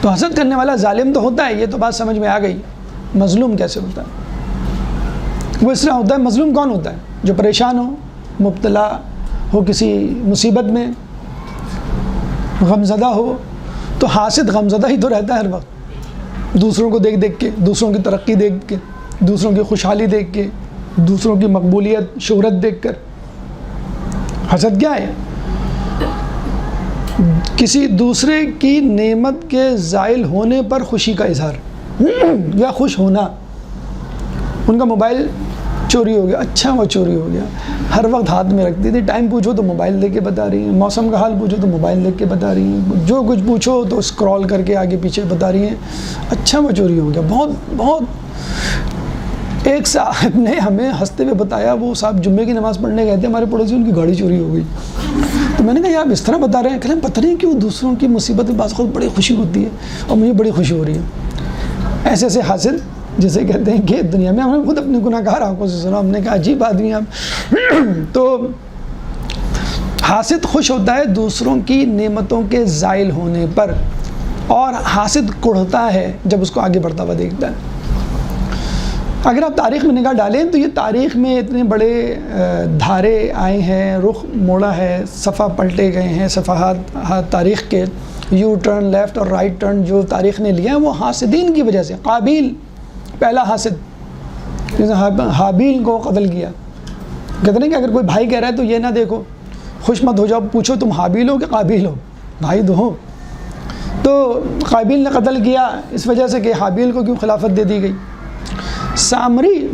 تو حسد کرنے والا ظالم تو ہوتا ہے، یہ تو بات سمجھ میں آ گئی۔ مظلوم کیسے ہوتا ہے؟ وہ اس طرح ہوتا ہے، مظلوم کون ہوتا ہے؟ جو پریشان ہو، مبتلا ہو کسی مصیبت میں، غمزدہ ہو۔ تو حاسد غمزدہ ہی تو رہتا ہے ہر وقت، دوسروں کو دیکھ دیکھ کے، دوسروں کی ترقی دیکھ کے، دوسروں کی خوشحالی دیکھ کے، دوسروں کی مقبولیت شہرت دیکھ کر۔ حسد کیا ہے؟ کسی دوسرے کی نعمت کے زائل ہونے پر خوشی کا اظہار یا خوش ہونا۔ ان کا موبائل چوری ہو گیا، اچھا وہ چوری ہو گیا، ہر وقت ہاتھ میں رکھتی تھی، ٹائم پوچھو تو موبائل لے کے بتا رہی ہیں، موسم کا حال پوچھو تو موبائل لے کے بتا رہی ہیں، جو کچھ پوچھو تو اسکرول کر کے آگے پیچھے بتا رہی ہیں، اچھا وہ چوری ہو گیا۔ بہت ایک صاحب نے ہمیں ہنستے ہوئے بتایا، وہ صاحب جمعے کی نماز پڑھنے گئے تھے، ہمارے پڑوسی، ان کی گاڑی چوری ہو گئی۔ تو میں نے کہا یار اس طرح بتا رہے ہیں، کہتے ہیں پتہ نہیں کیوں دوسروں کی مصیبت میں بعض خود بڑی خوشی ہوتی ہے اور مجھے بڑی خوشی ہو رہی ہے۔ ایسے ایسے حاصل جسے کہتے ہیں کہ دنیا میں ہم نے خود اپنے گناہ گار آنکھوں سے سنا، ہم نے کہا عجیب آدمی آپ۔ تو حاسد خوش ہوتا ہے دوسروں کی نعمتوں کے زائل ہونے پر، اور حاسد کڑھتا ہے جب اس کو آگے بڑھتا ہوا دیکھتا ہے۔ اگر آپ تاریخ میں نگاہ ڈالیں تو یہ تاریخ میں اتنے بڑے دھارے آئے ہیں، رخ موڑا ہے، صفحہ پلٹے گئے ہیں، صفحات تاریخ کے، یو ٹرن، لیفٹ اور رائٹ ٹرن جو تاریخ نے لیا ہے وہ حاسدین کی وجہ سے۔ قابیل پہلا حاسد، جس نے حابیل کو قتل کیا۔ کہتے ہیں کہ اگر کوئی بھائی کہہ رہا ہے تو یہ نہ دیکھو، خوش مت ہو جاؤ، پوچھو تم حابیل ہو کہ قابیل ہو، بھائی دو ہو۔ تو قابیل نے قتل کیا اس وجہ سے کہ حابیل کو کیوں خلافت دے دی گئی۔ سامری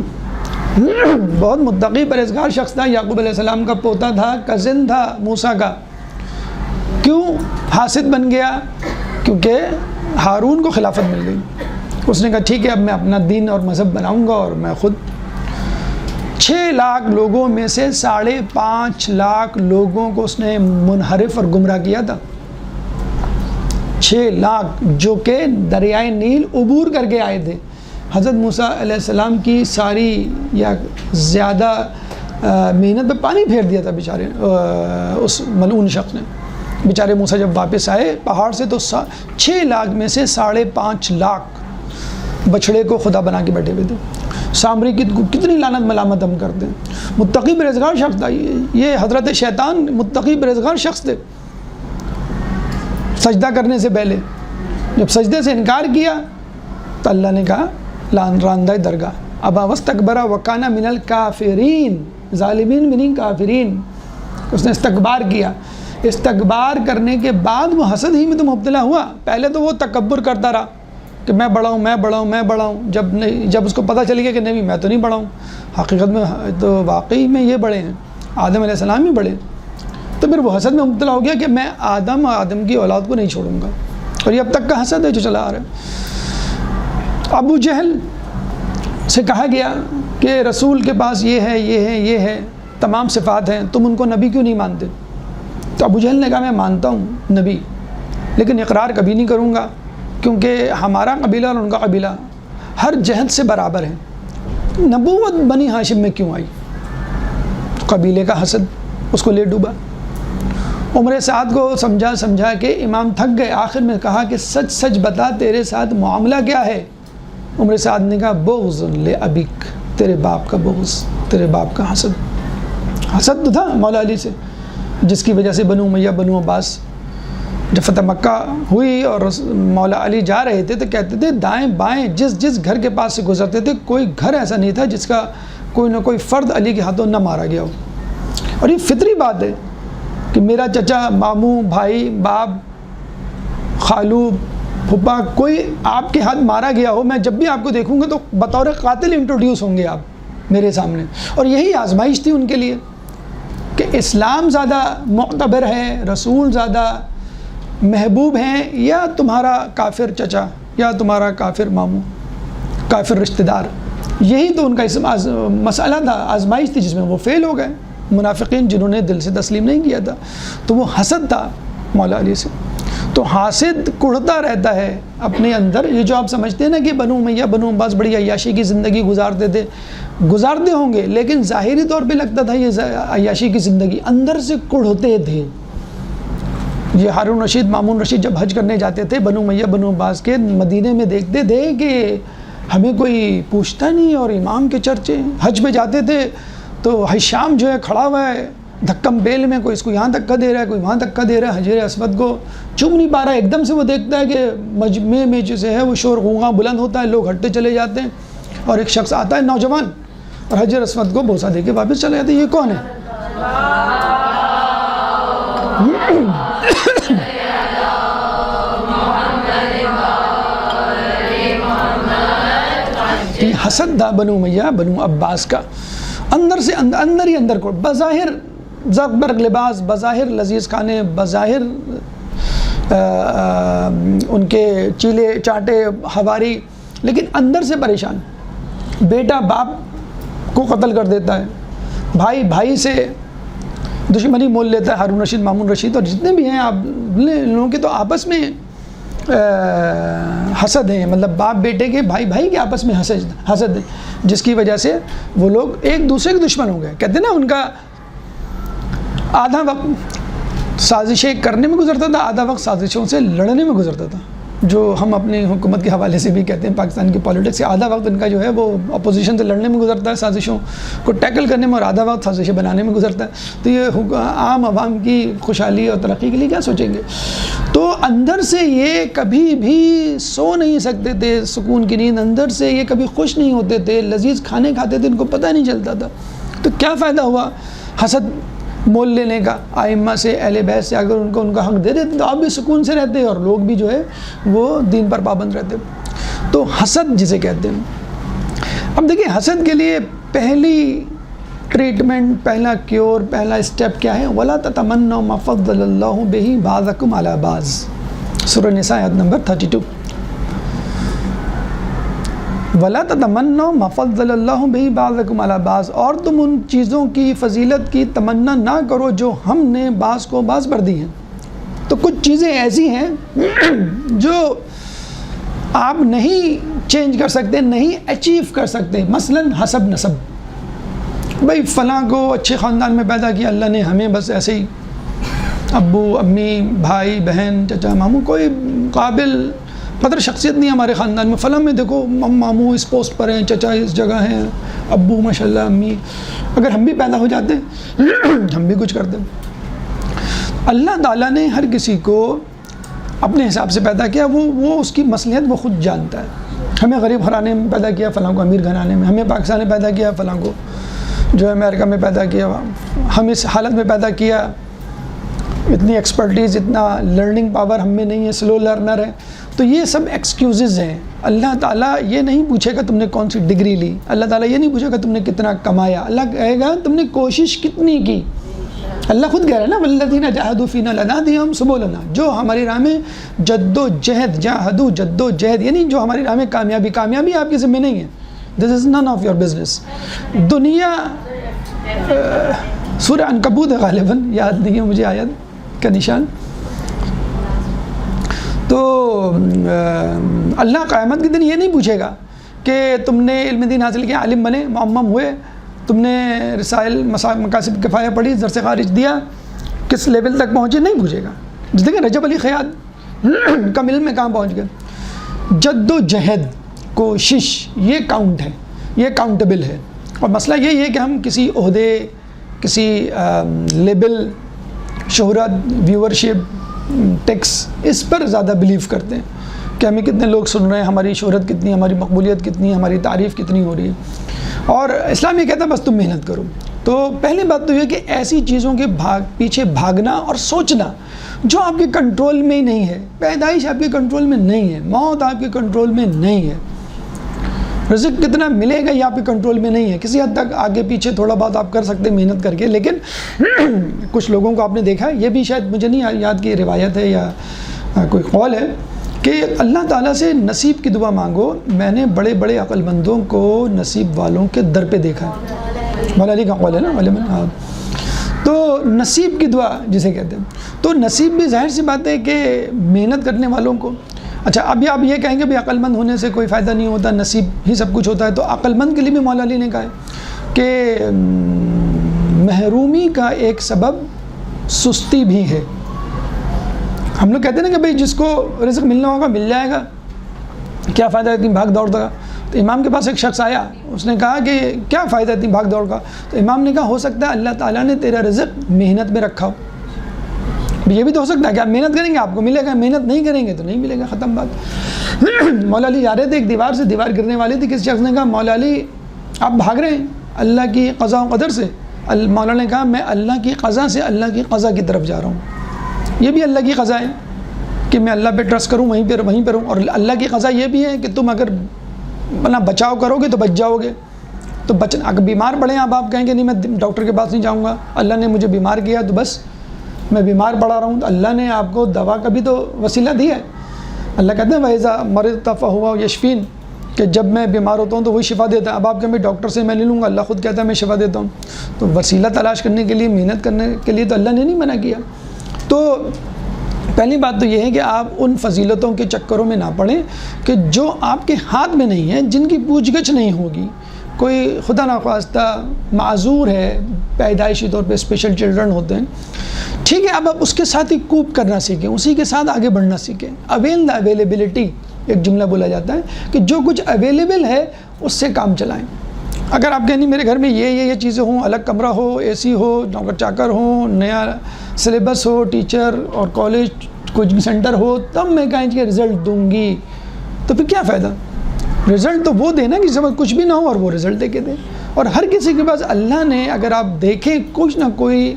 بہت متقی پرہیزگار شخص تھا، یعقوب علیہ السلام کا پوتا تھا، کزن تھا موسیٰ کا، کیوں حاسد بن گیا؟ کیونکہ ہارون کو خلافت مل گئی۔ اس نے کہا ٹھیک ہے اب میں اپنا دین اور مذہب بناؤں گا، اور میں خود 6 لاکھ لوگوں میں سے 5.5 لاکھ لوگوں کو اس نے منحرف اور گمراہ کیا تھا۔ 6 لاکھ جو کہ دریائے نیل عبور کر کے آئے تھے۔ حضرت موسیٰ علیہ السلام کی ساری یا زیادہ محنت پہ پانی پھیر دیا تھا بیچارے اس ملعون شخص نے۔ بیچارے موسیٰ جب واپس آئے پہاڑ سے تو 6 لاکھ میں سے 5.5 لاکھ بچڑے کو خدا بنا کے بیٹھے ہوئے تھے۔ سامری کی کتنی لعنت ملامت ہم کرتے ہیں۔ متقی پرہیزگار شخص تھا یہ حضرت شیطان، متقی پرہیزگار شخص تھے۔ سجدہ کرنے سے پہلے جب سجدے سے انکار کیا تو اللہ نے کہا راندہ درگاہ، ابا واستکبر وکانا من الکافرین، ظالمین منی کافرین۔ اس نے استکبار کیا۔ استکبار کرنے کے بعد وہ حسد ہی میں تو مبتلا ہوا۔ پہلے تو وہ تکبر کرتا رہا کہ میں بڑا ہوں، میں بڑا ہوں، میں بڑا ہوں۔ جب اس کو پتہ چل گیا کہ نہیں میں تو نہیں بڑا ہوں، حقیقت میں تو واقعی میں یہ بڑے ہیں، آدم علیہ السلام ہی بڑے، تو پھر وہ حسد میں مبتلا ہو گیا کہ میں آدم کی اولاد کو نہیں چھوڑوں گا۔ اور یہ اب تک کا حسد ہے جو چلا آ رہا ہے۔ ابو جہل سے کہا گیا کہ رسول کے پاس یہ ہے، یہ ہے، یہ ہے، تمام صفات ہیں، تم ان کو نبی کیوں نہیں مانتے؟ تو ابو جہل نے کہا میں مانتا ہوں نبی، لیکن اقرار کبھی نہیں کروں گا، کیونکہ ہمارا قبیلہ اور ان کا قبیلہ ہر جہت سے برابر ہے، نبوت بنی ہاشم میں کیوں آئی؟ قبیلے کا حسد اس کو لے ڈوبا۔ عمر سعد کو سمجھا کے امام تھک گئے، آخر میں کہا کہ سچ سچ بتا تیرے ساتھ معاملہ کیا ہے؟ عمر سعد نے کہا بغض لابیک، تیرے باپ کا بغض، تیرے باپ کا حسد۔ حسد تو تھا مولا علی سے، جس کی وجہ سے بنو امیہ، بنو عباس جب فتح مکہ ہوئی اور مولا علی جا رہے تھے تو کہتے تھے دائیں بائیں جس گھر کے پاس سے گزرتے تھے کوئی گھر ایسا نہیں تھا جس کا کوئی نہ کوئی فرد علی کے ہاتھوں نہ مارا گیا ہو۔ اور یہ فطری بات ہے کہ میرا چچا، ماموں، بھائی، باپ، خالو، پھپھا کوئی آپ کے ہاتھ مارا گیا ہو، میں جب بھی آپ کو دیکھوں گا تو بطور قاتل انٹروڈیوس ہوں گے آپ میرے سامنے۔ اور یہی آزمائش تھی ان کے لیے کہ اسلام زیادہ معتبر ہے، رسول زیادہ محبوب ہیں، یا تمہارا کافر چچا، یا تمہارا کافر ماموں، کافر رشتہ دار۔ یہی تو ان کا مسئلہ تھا، آزمائش تھی جس میں وہ فیل ہو گئے۔ منافقین جنہوں نے دل سے تسلیم نہیں کیا تھا، تو وہ حسد تھا مولا علی سے۔ تو حاسد کڑھتا رہتا ہے اپنے اندر۔ یہ جو آپ سمجھتے ہیں نا کہ بنو امیہ، بنو عباس بڑی عیاشی کی زندگی گزارتے ہوں گے، لیکن ظاہری طور پہ لگتا تھا یہ عیاشی کی زندگی، اندر سے کڑھتے تھے۔ یہ ہارون رشید مامون رشید جب حج کرنے جاتے تھے بنو امیہ بنو عباس کے مدینے میں دیکھتے تھے کہ ہمیں کوئی پوچھتا نہیں اور امام کے چرچے. حج پہ جاتے تھے تو ہشام جو ہے کھڑا ہوا ہے دھکم بیل میں, کوئی اس کو یہاں دھکا دے رہا ہے, کوئی وہاں دھکا دے رہا ہے, حجر اسود کو چوم نہیں پا رہا ہے. ایک دم سے وہ دیکھتا ہے کہ مجمع میں جسے ہے وہ شور غوغاں بلند ہوتا ہے, لوگ ہٹتے چلے جاتے ہیں, اور ایک شخص آتا ہے نوجوان اور حجر اسود کو بوسہ دے کے واپس چلے جاتے ہیں. یہ کون ہے؟ یہ حسد تھا بنو امیہ بنو عباس کا, اندر سے اندر ہی اندر کو, بظاہر زرق برق لباس, بظاہر لذیذ کھانے, بظاہر ان کے چیلے چاٹے ہواری, لیکن اندر سے پریشان. بیٹا باپ کو قتل کر دیتا ہے, بھائی بھائی سے دشمنی مول لیتا ہے. ہارون رشید مامون رشید اور جتنے بھی ہیں آپ ان لوگوں کے تو آپس میں حسد ہیں, مطلب باپ بیٹے کے, بھائی بھائی کے آپس میں حسد ہے, جس کی وجہ سے وہ لوگ ایک دوسرے کے دشمن ہو گئے. کہتے ہیں نا ان کا آدھا وقت سازشیں کرنے میں گزرتا تھا, آدھا وقت سازشوں سے لڑنے میں گزرتا تھا, جو ہم اپنی حکومت کے حوالے سے بھی کہتے ہیں پاکستان کی پالیٹکس سے. آدھا وقت ان کا جو ہے وہ اپوزیشن سے لڑنے میں گزرتا ہے, سازشوں کو ٹیکل کرنے میں, اور آدھا وقت سازشیں بنانے میں گزرتا ہے. تو یہ عام عوام کی خوشحالی اور ترقی کے لیے کیا سوچیں گے؟ تو اندر سے یہ کبھی بھی سو نہیں سکتے تھے سکون کی نیند, اندر سے یہ کبھی خوش نہیں ہوتے تھے, لذیذ کھانے کھاتے تھے ان کو پتہ نہیں چلتا تھا. تو کیا فائدہ ہوا حسد مول لینے کا ائمہ سے, اہل بیت سے؟ اگر ان کو ان کا حق دے دیتے تو آپ بھی سکون سے رہتے اور لوگ بھی جو ہے وہ دین پر پابند رہتے. تو حسد جسے کہتے ہیں. اب دیکھیں حسد کے لیے پہلی ٹریٹمنٹ, پہلا کیور, پہلا اسٹیپ کیا ہے؟ وَلَا تَتَمَنَّوْا مَا فَضَّلَ اللَّهُ بِهِ بَعْضَكُمْ عَلَىٰ بَعْضٍ, سورہ نساء آیت نمبر 32. وَلَا تَتَمَنَّوْا مَا فَضَّلَ اللَّهُ بِهِ بَعْضَكُمْ عَلَىٰ بَعْضٍ, اور تم ان چیزوں کی فضیلت کی تمنا نہ کرو جو ہم نے بعض کو بعض پر دی ہیں. تو کچھ چیزیں ایسی ہیں جو آپ نہیں چینج کر سکتے, نہیں اچیو کر سکتے. مثلاً حسب نسب, بھائی فلاں کو اچھے خاندان میں پیدا کیا اللہ نے, ہمیں بس ایسے ہی ابو امی بھائی بہن چچا ماموں کوئی قابل قدر شخصیت نہیں ہمارے خاندان میں. فلاں میں دیکھو ماموں اس پوسٹ پر ہیں, چچا اس جگہ ہیں, ابو ماشاءاللہ, امی. اگر ہم بھی پیدا ہو جاتے ہم بھی کچھ کرتے. اللہ تعالیٰ نے ہر کسی کو اپنے حساب سے پیدا کیا, وہ اس کی مصلحت وہ خود جانتا ہے. ہمیں غریب گھرانے میں پیدا کیا, فلاں کو امیر گھرانے میں. ہمیں پاکستان میں پیدا کیا, فلاں کو جو ہے امریکہ میں پیدا کیا. ہم اس حالت میں پیدا کیا, اتنی ایکسپرٹیز, اتنا لرننگ پاور ہم میں نہیں ہے, سلو لرنر ہے. تو یہ سب ایکسکیوزز ہیں. اللہ تعالیٰ یہ نہیں پوچھے گا تم نے کون سی ڈگری لی, اللہ تعالیٰ یہ نہیں پوچھے گا تم نے کتنا کمایا, اللہ کہے گا تم نے کوشش کتنی کی. اللہ خود کہہ رہا ہے نا, والذین جاہدوا فینا لنہدیہم سبلنا, جو ہماری راہ میں جد و جہد, جاہدوا جد و جہد, یعنی جو ہماری راہ میں کامیابی آپ کے ذمہ نہیں ہے. دس از نن آف یور بزنس. دنیا سورہ عنکبوت ہے غالباً, یاد نہیں ہے مجھے آیت کا نشان. تو اللہ قیامت کے دن یہ نہیں پوچھے گا کہ تم نے علم دین حاصل کیا, عالم بنے, معمم ہوئے, تم نے رسائل مقاصد کفایہ پڑھی, درس خارج دیا, کس لیول تک پہنچے, نہیں پوچھے گا. جس دیکھیں رجب علی خیاط کم علم میں کہاں پہنچ گئے. جد و جہد, کوشش, یہ کاؤنٹ ہے, یہ کاؤنٹیبل ہے. اور مسئلہ یہی ہے کہ ہم کسی عہدے, کسی لیبل, شہرت, ویورشپ, ٹیکس, اس پر زیادہ بلیو کرتے ہیں کہ ہمیں کتنے لوگ سن رہے ہیں, ہماری شہرت کتنی, ہماری مقبولیت کتنی, ہماری تعریف کتنی ہو رہی ہے. اور اسلام یہ کہتا ہے بس تم محنت کرو. تو پہلی بات تو یہ کہ ایسی چیزوں کے پیچھے بھاگنا اور سوچنا جو آپ کے کنٹرول میں ہی نہیں ہے. پیدائش آپ کے کنٹرول میں نہیں ہے, موت آپ کے کنٹرول میں نہیں ہے, رزق کتنا ملے گا یہ آپ کے کنٹرول میں نہیں ہے. کسی حد تک آگے پیچھے تھوڑا بہت آپ کر سکتے ہیں محنت کر کے, لیکن کچھ لوگوں کو آپ نے دیکھا, یہ بھی شاید مجھے نہیں یاد کی روایت ہے یا کوئی قول ہے, کہ اللہ تعالیٰ سے نصیب کی دعا مانگو. میں نے بڑے بڑے عقل مندوں کو نصیب والوں کے در پہ دیکھا ہے. مولا علی کا قول ہے نا غالباً. ہاں, تو نصیب کی دعا جسے کہتے ہیں, تو نصیب بھی ظاہر سی بات ہے کہ محنت کرنے والوں کو. اچھا ابھی آپ یہ کہیں گے بھی عقل مند ہونے سے کوئی فائدہ نہیں ہوتا, نصیب ہی سب کچھ ہوتا ہے. تو عقل مند کے لیے بھی مولا علی نے کہا ہے کہ محرومی کا ایک سبب سستی بھی ہے. ہم لوگ کہتے ہیں نا کہ بھئی جس کو رزق ملنا ہوگا مل جائے گا، کیا فائدہ اتنی بھاگ دوڑ کا. تو امام کے پاس ایک شخص آیا، اس نے کہا کہ کیا فائدہ اتنی بھاگ دوڑ کا. تو امام نے کہا ہو سکتا ہے اللہ تعالیٰ نے تیرا رزق محنت میں رکھا ہو. یہ بھی تو ہو سکتا ہے کہ آپ محنت کریں گے آپ کو ملے گا، محنت نہیں کریں گے تو نہیں ملے گا، ختم بات. مولا علی جا رہے تھے ایک دیوار سے، دیوار گرنے والی تھی. کسی شخص نے کہا مولا علی آپ بھاگ رہے ہیں اللہ کی قضا و قدر سے. مولا نے کہا میں اللہ کی قضا سے اللہ کی قضا کی طرف جا رہا ہوں. یہ بھی اللہ کی قضا ہے کہ میں اللہ پہ ٹرسٹ کروں، وہیں پہ رہوں. اور اللہ کی قضا یہ بھی ہے کہ تم اگر اپنا بچاؤ کرو گے تو بچ جاؤ گے. تو اگر بیمار پڑیں آپ کہیں گے نہیں میں ڈاکٹر کے پاس نہیں جاؤں گا، اللہ نے مجھے بیمار کیا تو بس میں بیمار پڑا رہا ہوں. تو اللہ نے آپ کو دوا کا بھی تو وسیلہ دیا ہے. اللہ کہتے ہیں وَإِذَا مَرِضْتُ فَهُوَ يَشْفِينِ، کہ جب میں بیمار ہوتا ہوں تو وہی شفا دیتا ہے. اب آپ کہیں ڈاکٹر سے میں لے لوں گا، اللہ خود کہتا ہے میں شفا دیتا ہوں. تو وسیلہ تلاش کرنے کے لیے، محنت کرنے کے لیے تو اللہ نے نہیں منع کیا. تو پہلی بات تو یہ ہے کہ آپ ان فضیلتوں کے چکروں میں نہ پڑیں کہ جو آپ کے ہاتھ میں نہیں ہیں، جن کی پوچھ گچھ نہیں ہوگی. کوئی خدا نخواستہ معذور ہے، پیدائشی طور پہ اسپیشل چلڈرن ہوتے ہیں، ٹھیک ہے، اب آپ اس کے ساتھ ہی کوپ کرنا سیکھیں، اسی کے ساتھ آگے بڑھنا سیکھیں. اویل دا اویلیبلٹی ایک جملہ بولا جاتا ہے کہ جو کچھ اویلیبل ہے اس سے کام چلائیں. اگر آپ کہیں نہیں میرے گھر میں یہ چیزیں ہوں، الگ کمرہ ہو، اے سی ہو، نوکر چاکر ہوں، نیا سلیبس ہو، ٹیچر اور کالج کوچنگ سینٹر ہو، تب میں کہیں کہ رزلٹ دوں گی، تو پھر کیا فائدہ. رزلٹ تو وہ دینا کہ سمجھ کچھ بھی نہ ہو اور وہ رزلٹ دے کے دے. اور ہر کسی کے پاس اللہ نے اگر آپ دیکھیں کچھ نہ کوئی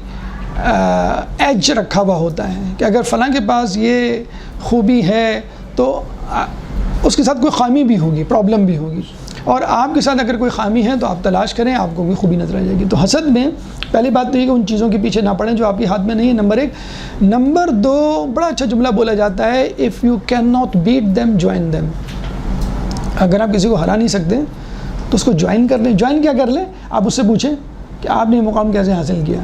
ایج رکھا ہوا ہوتا ہے کہ اگر فلاں کے پاس یہ خوبی ہے تو اس کے ساتھ کوئی خامی بھی ہوگی، پرابلم بھی ہوگی. اور آپ کے ساتھ اگر کوئی خامی ہے تو آپ تلاش کریں، آپ کو کوئی خوبی نظر آ جائے گی. تو حسد میں پہلی بات تو یہ کہ ان چیزوں کے پیچھے نہ پڑیں جو آپ کے ہاتھ میں نہیں ہے، نمبر 1. نمبر 2، بڑا اچھا جملہ بولا جاتا ہے if you can not beat them join them. اگر آپ کسی کو ہرا نہیں سکتے تو اس کو جوائن کر لیں. جوائن کیا کر لیں؟ آپ اس سے پوچھیں کہ آپ نے یہ مقام کیسے حاصل کیا،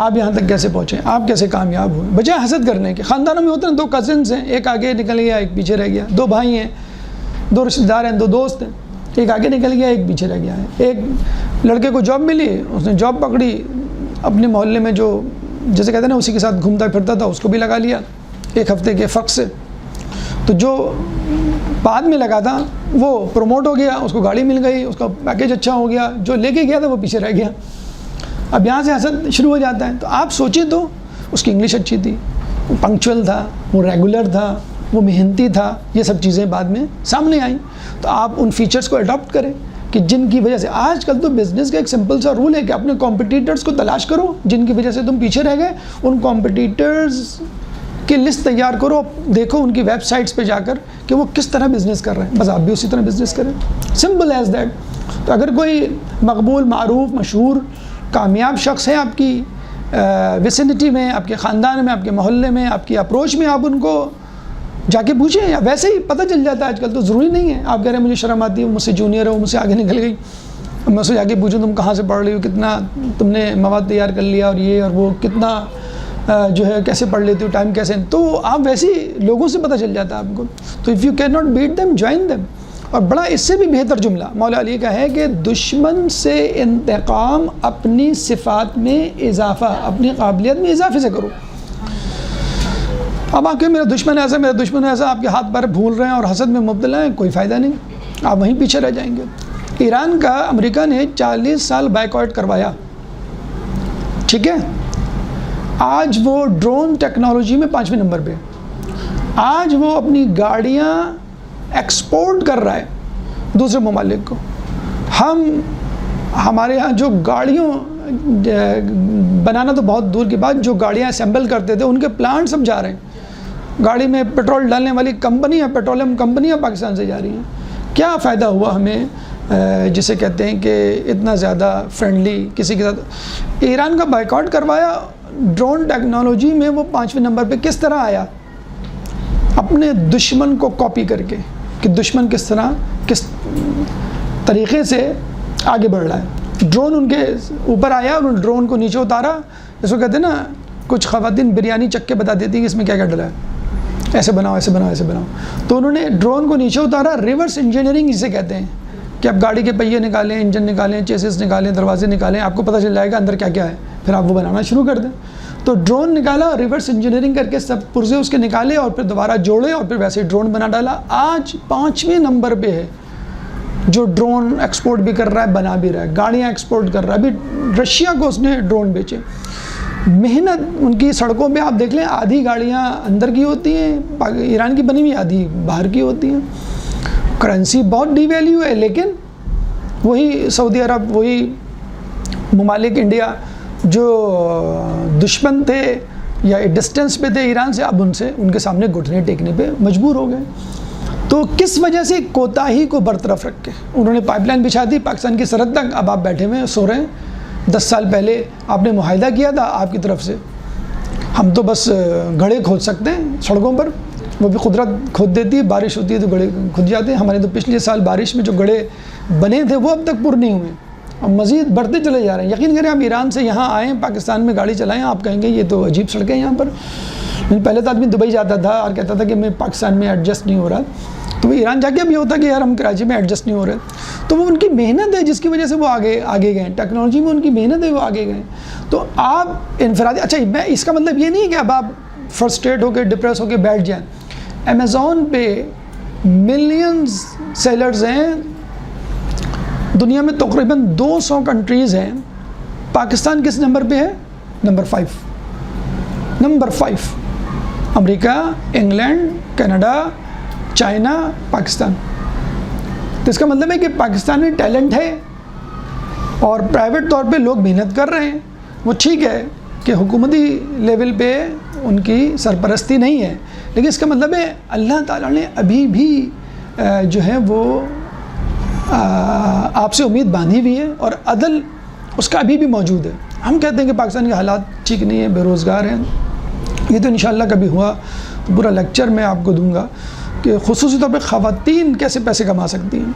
آپ یہاں تک کیسے پہنچے، آپ کیسے کامیاب ہوئے. بجائے حسد کرنے کے. خاندانوں میں ہوتے ہیں 2 کزنس ہیں، ایک آگے نکل گیا ایک پیچھے رہ گیا. 2 بھائی ہیں، 2 رشتہ دار ہیں، 2 دوست ہیں، ایک آگے نکل گیا ایک پیچھے رہ گیا ہے. ایک لڑکے کو جاب ملی، اس نے جاب پکڑی، اپنے محلے میں جو جیسے کہتے ہیں نا اسی کے ساتھ گھومتا پھرتا تھا اس کو بھی لگا لیا 1 ہفتے کے فرق سے. تو جو بعد میں لگا تھا وہ پروموٹ ہو گیا، اس کو گاڑی مل گئی، اس کا پیکیج اچھا ہو گیا. جو لے کے گیا تھا وہ پیچھے رہ گیا. اب یہاں سے حسد شروع ہو جاتا ہے. تو آپ سوچیں تو اس کی انگلش اچھی تھی، وہ پنکچوئل تھا، وہ ریگولر تھا، وہ محنتی تھا، یہ سب چیزیں بعد میں سامنے آئیں. تو آپ ان فیچرز کو اڈاپٹ کریں کہ جن کی وجہ سے آج کل تو بزنس کا ایک سمپل سا رول ہے کہ اپنے کمپٹیٹرز کو تلاش کرو جن کی وجہ سے تم پیچھے رہ گئے. ان کمپٹیٹرز کی لسٹ تیار کرو، دیکھو ان کی ویب سائٹس پہ جا کر کہ وہ کس طرح بزنس کر رہے ہیں، بس آپ بھی اسی طرح بزنس کریں. Simple as that. تو اگر کوئی مقبول، معروف، مشہور، کامیاب شخص ہے آپ کی ویسینٹی میں، آپ کے خاندان میں، آپ کے محلے میں، آپ کی اپروچ میں، آپ ان کو جا کے پوچھیں، یا ویسے ہی پتہ چل جاتا ہے. آج کل تو ضروری نہیں ہے آپ کہہ رہے ہیں مجھے شرم آتی ہے، وہ مجھ سے جونیئر ہے، وہ مجھ سے آگے نکل گئی، میں اس سے جا کے پوچھوں تم کہاں سے پڑھ رہی ہو، کتنا تم نے مواد تیار کر لیا، اور یہ اور وہ کتنا جو ہے کیسے پڑھ لیتی ہو، ٹائم کیسے. تو آپ ویسے ہی لوگوں سے پتہ چل جاتا ہے آپ کو. تو if you can not beat them join them. اور بڑا اس سے بھی بہتر جملہ مولا علی کا ہے کہ دشمن سے انتقام اپنی صفات میں اضافہ، اپنی قابلیت میں اضافے سے کرو. اب آپ کہ میرا دشمن ایسا، میرا دشمن ایسا، آپ کے ہاتھ پیر بھول رہے ہیں اور حسد میں مبتلا ہیں، کوئی فائدہ نہیں، آپ وہیں پیچھے رہ جائیں گے. ایران کا امریکہ نے 40 سال بائیکاٹ کروایا، ٹھیک ہے. آج وہ ڈرون ٹیکنالوجی میں 5ویں نمبر پہ. آج وہ اپنی گاڑیاں ایکسپورٹ کر رہا ہے دوسرے ممالک کو. ہمارے ہاں جو گاڑیوں بنانا تو بہت دور کی بات، جو گاڑیاں اسمبل کرتے تھے ان کے پلانٹس اب جا رہے ہیں. گاڑی میں پیٹرول ڈالنے والی کمپنیاں، پیٹرولیم کمپنیاں پاکستان سے جا رہی ہیں. کیا فائدہ ہوا ہمیں جسے کہتے ہیں کہ اتنا زیادہ فرینڈلی کسی کے ساتھ. ایران کا بائیکاٹ کروایا ڈرون ٹیکنالوجی میں، وہ 5ویں نمبر پہ کس طرح آیا؟ اپنے دشمن کو کاپی کر کے کہ دشمن کس طرح کس طریقے سے آگے بڑھ رہا ہے. ڈرون ان کے اوپر آیا اور ان ڈرون کو نیچے اتارا. اس کو کہتے ہیں نا کچھ خواتین بریانی چک کے بتا دیتی ہیں کہ اس میں کیا کیا ڈلا ہے، ایسے بناؤ ایسے بناؤ ایسے بناؤ. تو انہوں نے ڈرون کو نیچے اتارا. ریورس انجینئرنگ اسے کہتے ہیں کہ آپ گاڑی کے پہیے نکالیں، انجن نکالیں، چیسز نکالیں، دروازے نکالیں، آپ کو پتہ چل جائے گا اندر کیا کیا ہے. پھر آپ وہ بنانا شروع کر دیں. تو ڈرون نکالا, ریورس انجینئرنگ کر کے سب پرزے اس کے نکالے اور پھر دوبارہ جوڑے اور پھر ویسے ڈرون بنا ڈالا. آج 5ویں نمبر پہ ہے جو ڈرون ایکسپورٹ بھی کر رہا ہے, بنا بھی رہا ہے, گاڑیاں ایکسپورٹ کر رہا ہے. ابھی رشیا کو اس نے ڈرون بیچے. محنت ان کی سڑکوں پہ آپ دیکھ لیں, آدھی گاڑیاں اندر کی ہوتی ہیں ایران کی بنی ہوئی, آدھی باہر کی ہوتی ہیں. کرنسی بہت ڈی ویلیو ہے, لیکن وہی سعودی عرب, وہی ممالک انڈیا جو دشمن تھے یا ڈسٹینس پہ تھے ایران سے, اب ان کے سامنے گھٹنے ٹیکنے پہ مجبور ہو گئے. تو کس وجہ سے کوتاہی کو برطرف رکھ کے انہوں نے پائپ لائن بچھا دی پاکستان کی سرحد تک. اب آپ بیٹھے ہوئے سو رہے ہیں. 10 سال پہلے آپ نے معاہدہ کیا تھا آپ کی طرف سے, ہم تو بس گڑھے کھود سکتے ہیں سڑکوں پر, وہ بھی قدرت کھود دیتی ہے, بارش ہوتی ہے تو گڑھے کھد جاتے ہیں. ہمارے تو پچھلے سال بارش میں جو گڑھے بنے تھے وہ اب تک پر نہیں ہوئے, اب مزید بڑھتے چلے جا رہے ہیں. یقین کریں آپ ایران سے یہاں آئیں, پاکستان میں گاڑی چلائیں, آپ کہیں گے یہ تو عجیب سڑکیں یہاں پر. پہلے تو آدمی دبئی جاتا تھا اور کہتا تھا کہ میں پاکستان میں ایڈجسٹ نہیں ہو رہا, تو وہ ایران جا کے اب یہ ہوتا کہ یار ہم کراچی میں ایڈجسٹ نہیں ہو رہے. تو وہ ان کی محنت ہے جس کی وجہ سے وہ آگے گئے, ٹیکنالوجی میں ان کی محنت ہے, وہ آگے گئے. تو آپ انفرادی, اچھا میں اس کا مطلب یہ نہیں کہ اب آپ فرسٹریٹ ہو کے ڈپریس ہو کے بیٹھ جائیں. امیزون پہ ملینز سیلرز ہیں, دنیا میں تقریباً 200 کنٹریز ہیں. پاکستان کس نمبر پہ ہے؟ نمبر 5. امریکہ, انگلینڈ, کینیڈا, چائنا, پاکستان. تو اس کا مطلب ہے کہ پاکستان میں ٹیلنٹ ہے اور پرائیویٹ طور پہ لوگ محنت کر رہے ہیں. وہ ٹھیک ہے کہ حکومتی لیول پہ ان کی سرپرستی نہیں ہے, لیکن اس کا مطلب ہے اللہ تعالیٰ نے ابھی بھی جو ہے وہ آپ سے امید باندھی ہوئی ہے اور عدل اس کا ابھی بھی موجود ہے. ہم کہتے ہیں کہ پاکستان کے حالات ٹھیک نہیں ہیں, بے روزگار ہیں. یہ تو انشاءاللہ کبھی ہوا تو پورا لیکچر میں آپ کو دوں گا کہ خصوصی طور پہ خواتین کیسے پیسے کما سکتی ہیں.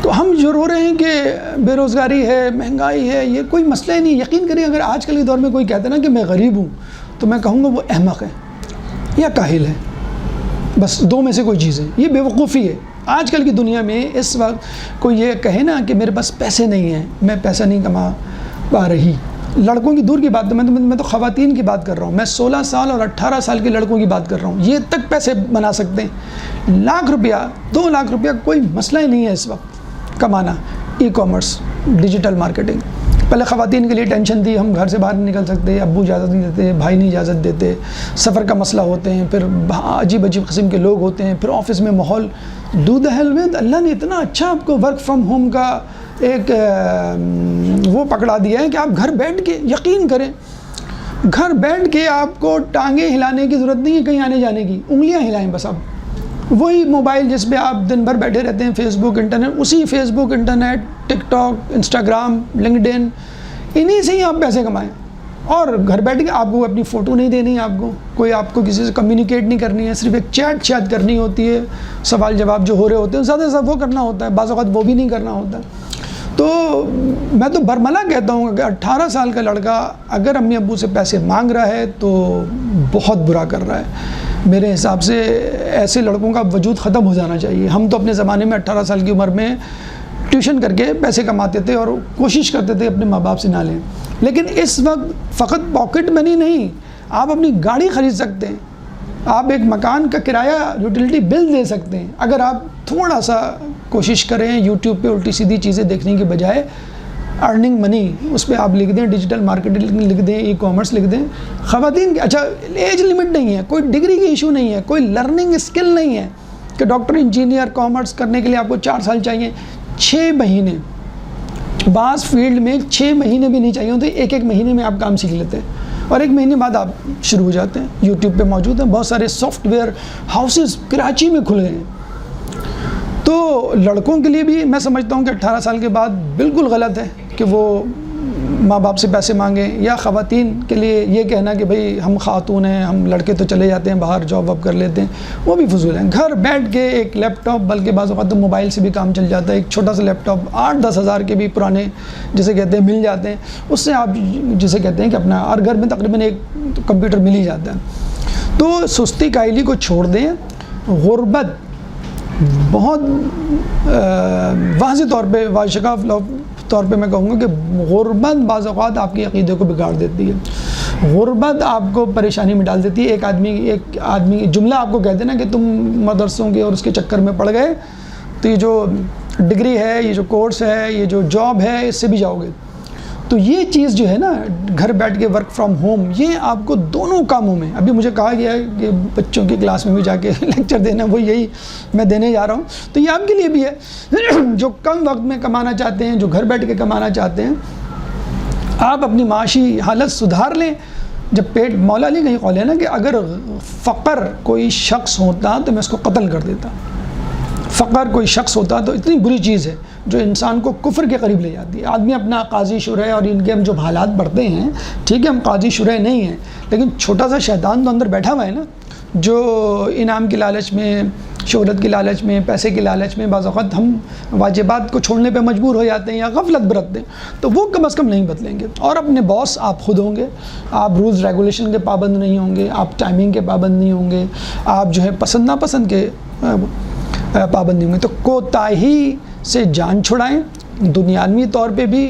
تو ہم جو رو رہے ہیں کہ بے روزگاری ہے, مہنگائی ہے, یہ کوئی مسئلہ ہی نہیں. یقین کریں اگر آج کل کے دور میں کوئی کہتا ہے نا کہ میں غریب ہوں, تو میں کہوں گا وہ احمق ہے یا کاہل ہے, بس دو میں سے کوئی چیز ہے. یہ بے وقوفی ہے. آج کل کی دنیا میں اس وقت کوئی یہ کہے نا کہ میرے پاس پیسے نہیں ہیں, میں پیسہ نہیں کما پا رہی, لڑکوں کی دور کی بات, میں تو خواتین کی بات کر رہا ہوں. میں 16 سال اور 18 سال کے لڑکوں کی بات کر رہا ہوں. یہ تک پیسے بنا سکتے ہیں. لاکھ روپیہ, 2 لاکھ روپیہ کوئی مسئلہ ہی نہیں ہے اس وقت کمانا. E commerce, digital marketing. پہلے خواتین کے لیے ٹینشن تھی, ہم گھر سے باہر نہیں نکل سکتے, ابو اجازت نہیں دیتے, بھائی نہیں اجازت دیتے, سفر کا مسئلہ ہوتے ہیں, پھر عجیب قسم کے لوگ ہوتے ہیں, پھر آفس میں ماحول. ڈو دا ہیل ود, اللہ نے اتنا اچھا آپ کو ورک فرام ہوم کا ایک وہ پکڑا دیا ہے کہ آپ گھر بیٹھ کے, یقین کریں گھر بیٹھ کے آپ کو ٹانگیں ہلانے کی ضرورت نہیں ہے کہیں آنے جانے کی, انگلیاں ہلائیں بس. آپ وہی موبائل جس پہ آپ دن بھر بیٹھے رہتے ہیں, فیس بک, انٹرنیٹ, اسی فیس بک, انٹرنیٹ, ٹک ٹاک, انسٹاگرام, لنکڈ ان, انہی سے ہی آپ پیسے کمائیں. اور گھر بیٹھ کے آپ کو اپنی فوٹو نہیں دینی, آپ کو کوئی آپ کو کسی سے کمیونیکیٹ نہیں کرنی ہے, صرف ایک چیٹ کرنی ہوتی ہے. سوال جواب جو ہو رہے ہوتے ہیں زیادہ سے زیادہ وہ کرنا ہوتا ہے, بعض اوقات وہ بھی نہیں کرنا ہوتا. تو میں تو برملا کہتا ہوں کہ 18 سال کا لڑکا اگر امی ابو سے پیسے مانگ رہا ہے تو بہت برا کر رہا ہے. میرے حساب سے ایسے لڑکوں کا وجود ختم ہو جانا چاہیے. ہم تو اپنے زمانے میں 18 سال کی عمر میں ٹیوشن کر کے پیسے کماتے تھے اور کوشش کرتے تھے اپنے ماں باپ سے نہ لیں. لیکن اس وقت فقط پاکٹ منی نہیں, آپ اپنی گاڑی خرید سکتے ہیں, آپ ایک مکان کا کرایہ یوٹیلیٹی بل دے سکتے ہیں اگر آپ تھوڑا سا کوشش کریں. یوٹیوب پہ الٹی سیدھی چیزیں دیکھنے کے بجائے ارننگ منی اس پہ آپ لکھ دیں, ڈیجیٹل مارکیٹنگ لکھ دیں, ای کامرس لکھ دیں. خواتین کی اچھا ایج لمٹ نہیں ہے, کوئی ڈگری کی ایشو نہیں ہے, کوئی لرننگ اسکل نہیں ہے کہ ڈاکٹر, انجینئر, کامرس کرنے کے لیے آپ کو 4 سال چاہیے. 6 مہینے, بعض فیلڈ میں 6 مہینے بھی نہیں چاہیے ہوتے, 1 مہینے میں آپ کام سیکھ لیتے ہیں اور 1 مہینے بعد آپ شروع ہو جاتے ہیں. یوٹیوب پہ موجود ہیں, بہت سارے سافٹ ویئر ہاؤسز کراچی میں کھل گئے ہیں. تو لڑکوں کے لیے بھی میں سمجھتا ہوں کہ 18 سال کے بعد بالکل غلط ہے کہ وہ ماں باپ سے پیسے مانگیں, یا خواتین کے لیے یہ کہنا کہ بھئی ہم خاتون ہیں, ہم لڑکے تو چلے جاتے ہیں باہر جاب واب کر لیتے ہیں, وہ بھی فضول ہیں. گھر بیٹھ کے ایک لیپ ٹاپ, بلکہ بعض اوقات تو موبائل سے بھی کام چل جاتا ہے. ایک چھوٹا سا لیپ ٹاپ 8-10 ہزار کے بھی پرانے جسے کہتے ہیں مل جاتے ہیں, اس سے آپ جسے کہتے ہیں کہ اپنا, اور گھر میں تقریباً ایک کمپیوٹر مل ہی جاتا ہے. تو سستی کائلی کو چھوڑ دیں. غربت بہت واضح طور پہ واشکاف طور پہ میں کہوں گا کہ غربت بعض اوقات آپ کے عقیدے کو بگاڑ دیتی ہے، غربت آپ کو پریشانی میں ڈال دیتی ہے۔ ایک آدمی جملہ آپ کو کہتے ہیں نا کہ تم مدرسوں کے اور اس کے چکر میں پڑ گئے تو یہ جو ڈگری ہے، یہ جو کورس ہے، یہ جو جاب ہے، اس سے بھی جاؤ گے۔ تو یہ چیز جو ہے نا، گھر بیٹھ کے ورک فرام ہوم، یہ آپ کو دونوں کاموں میں، ابھی مجھے کہا گیا ہے کہ بچوں کی کلاس میں بھی جا کے لیکچر دینا، وہ یہی میں دینے جا رہا ہوں، تو یہ آپ کے لیے بھی ہے جو کم وقت میں کمانا چاہتے ہیں، جو گھر بیٹھ کے کمانا چاہتے ہیں، آپ اپنی معاشی حالت سدھار لیں۔ جب پیٹ، مولا علی کا یہ قول ہے نا کہ اگر فقر کوئی شخص ہوتا تو میں اس کو قتل کر دیتا۔ فقر کوئی شخص ہوتا تو اتنی بری چیز ہے جو انسان کو کفر کے قریب لے جاتی ہے۔ آدمی اپنا قاضی شرح اور ان کے ہم جو حالات بڑھتے ہیں، ٹھیک ہے ہم قاضی شرح نہیں ہیں، لیکن چھوٹا سا شیطان تو اندر بیٹھا ہوا ہے نا، جو انعام کی لالچ میں، شہرت کی لالچ میں، پیسے کی لالچ میں بعض اوقات ہم واجبات کو چھوڑنے پہ مجبور ہو جاتے ہیں یا غفلت برتتے ہیں، تو وہ کم از کم نہیں بدلیں گے۔ اور اپنے باس آپ خود ہوں گے، آپ رولز ریگولیشن کے پابند نہیں ہوں گے، آپ ٹائمنگ کے پابند نہیں ہوں گے، آپ جو ہے پسند ناپسند کے پابند نہیں ہوں گے۔ تو کوتاہی سے جان چھڑائیں، دنیاوی طور پہ بھی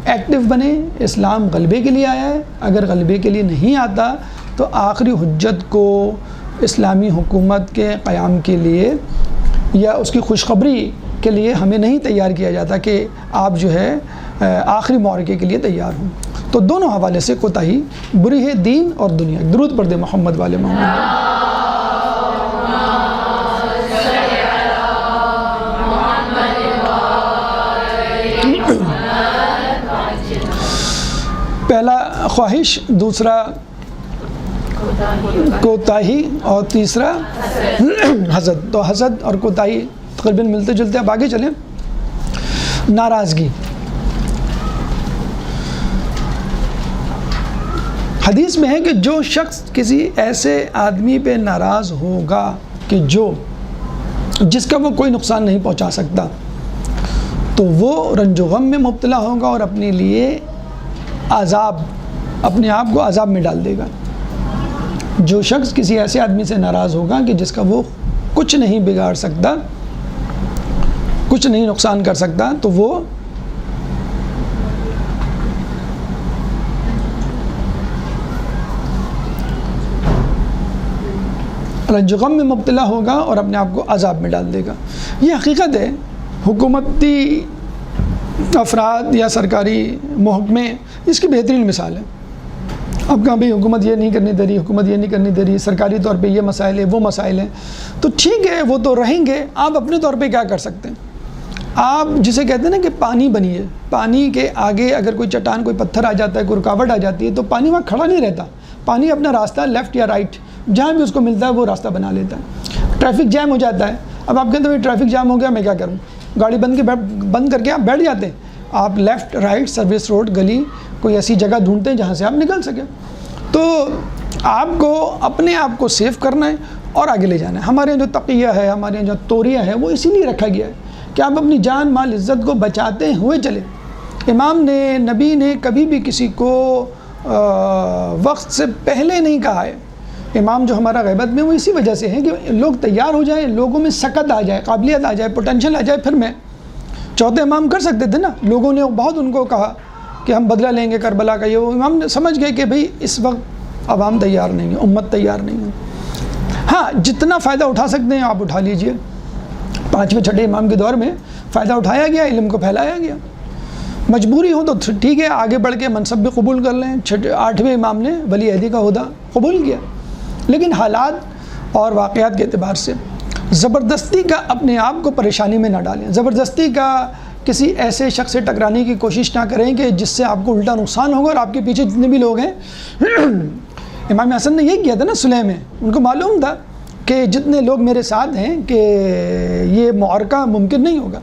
ایکٹیو بنیں۔ اسلام غلبے کے لیے آیا ہے، اگر غلبے کے لیے نہیں آتا تو آخری حجت کو اسلامی حکومت کے قیام کے لیے یا اس کی خوشخبری کے لیے ہمیں نہیں تیار کیا جاتا کہ آپ جو ہے آخری معرکے کے لیے تیار ہوں۔ تو دونوں حوالے سے کوتاہی بری ہے، دین اور دنیا۔ درود پڑھ دے محمد والے محمد۔ پہلا خواہش، دوسرا کوتاہی اور تیسرا حسد۔ تو حسد اور کوتاہی تقریباً ملتے جلتے، اب آگے چلیں۔ ناراضگی، حدیث میں ہے کہ جو شخص کسی ایسے آدمی پہ ناراض ہوگا کہ جس کا وہ کوئی نقصان نہیں پہنچا سکتا، تو وہ رنج و غم میں مبتلا ہوگا اور اپنے لیے اپنے آپ کو عذاب میں ڈال دے گا۔ جو شخص کسی ایسے آدمی سے ناراض ہوگا کہ جس کا وہ کچھ نہیں بگاڑ سکتا، کچھ نہیں نقصان کر سکتا، تو وہ رنج و غم میں مبتلا ہوگا اور اپنے آپ کو عذاب میں ڈال دے گا۔ یہ حقیقت ہے۔ حکومتی افراد یا سرکاری محکمے اس کی بہترین مثال ہے۔ اب کہاں بھائی حکومت یہ نہیں کرنی دے رہی، حکومت یہ نہیں کرنی دے رہی، سرکاری طور پہ یہ مسائل ہیں، وہ مسائل ہیں، تو ٹھیک ہے وہ تو رہیں گے۔ آپ اپنے طور پہ کیا کر سکتے ہیں؟ آپ جسے کہتے ہیں نا کہ پانی بنیے، پانی کے آگے اگر کوئی چٹان، کوئی پتھر آ جاتا ہے، کوئی رکاوٹ آ جاتی ہے، تو پانی وہاں کھڑا نہیں رہتا، پانی اپنا راستہ لیفٹ یا رائٹ جہاں بھی اس کو ملتا ہے وہ راستہ بنا لیتا ہے۔ ٹریفک جیم ہو جاتا ہے، اب آپ کہتے ہیں ٹریفک جام ہو گیا میں کیا کروں، گاڑی بند کر کے آپ بیٹھ جاتے ہیں، آپ لیفٹ رائٹ سروس روڈ، گلی، کوئی ایسی جگہ ڈھونڈتے ہیں جہاں سے آپ نکل سکیں۔ تو آپ کو اپنے آپ کو سیف کرنا ہے اور آگے لے جانا ہے۔ ہمارے یہاں جو تقیہ ہے، ہمارے یہاں جو توریہ ہے، وہ اسی لیے رکھا گیا ہے کہ آپ اپنی جان مال عزت کو بچاتے ہوئے چلیں۔ امام نے، نبی نے کبھی بھی کسی کو وقت سے پہلے نہیں کہا ہے۔ امام جو ہمارا غیبت میں، وہ اسی وجہ سے ہے کہ لوگ تیار ہو جائیں، لوگوں میں سکت آ جائے، قابلیت آ جائے، پوٹینشل آ جائے، پھر میں چوتھے امام کر سکتے تھے نا، لوگوں نے بہت ان کو کہا کہ ہم بدلہ لیں گے کربلا کا، یہ وہ امام نے سمجھ گئے کہ بھئی اس وقت عوام تیار نہیں ہے، امت تیار نہیں ہے۔ ہاں جتنا فائدہ اٹھا سکتے ہیں آپ اٹھا لیجئے۔ 5ویں 6ٹھے امام کے دور میں فائدہ اٹھایا گیا، علم کو پھیلایا گیا۔ مجبوری ہو تو ٹھیک ہے، آگے بڑھ کے منصب بھی قبول کر لیں۔ 8ویں امام نے ولی عہدی کا عہدہ قبول کیا، لیکن حالات اور واقعات کے اعتبار سے زبردستی کا اپنے آپ کو پریشانی میں نہ ڈالیں، زبردستی کا کسی ایسے شخص سے ٹکرانے کی کوشش نہ کریں کہ جس سے آپ کو الٹا نقصان ہوگا اور آپ کے پیچھے جتنے بھی لوگ ہیں۔ امام حسن نے یہ کیا تھا نا صلح میں، ان کو معلوم تھا کہ جتنے لوگ میرے ساتھ ہیں کہ یہ معرکہ ممکن نہیں ہوگا۔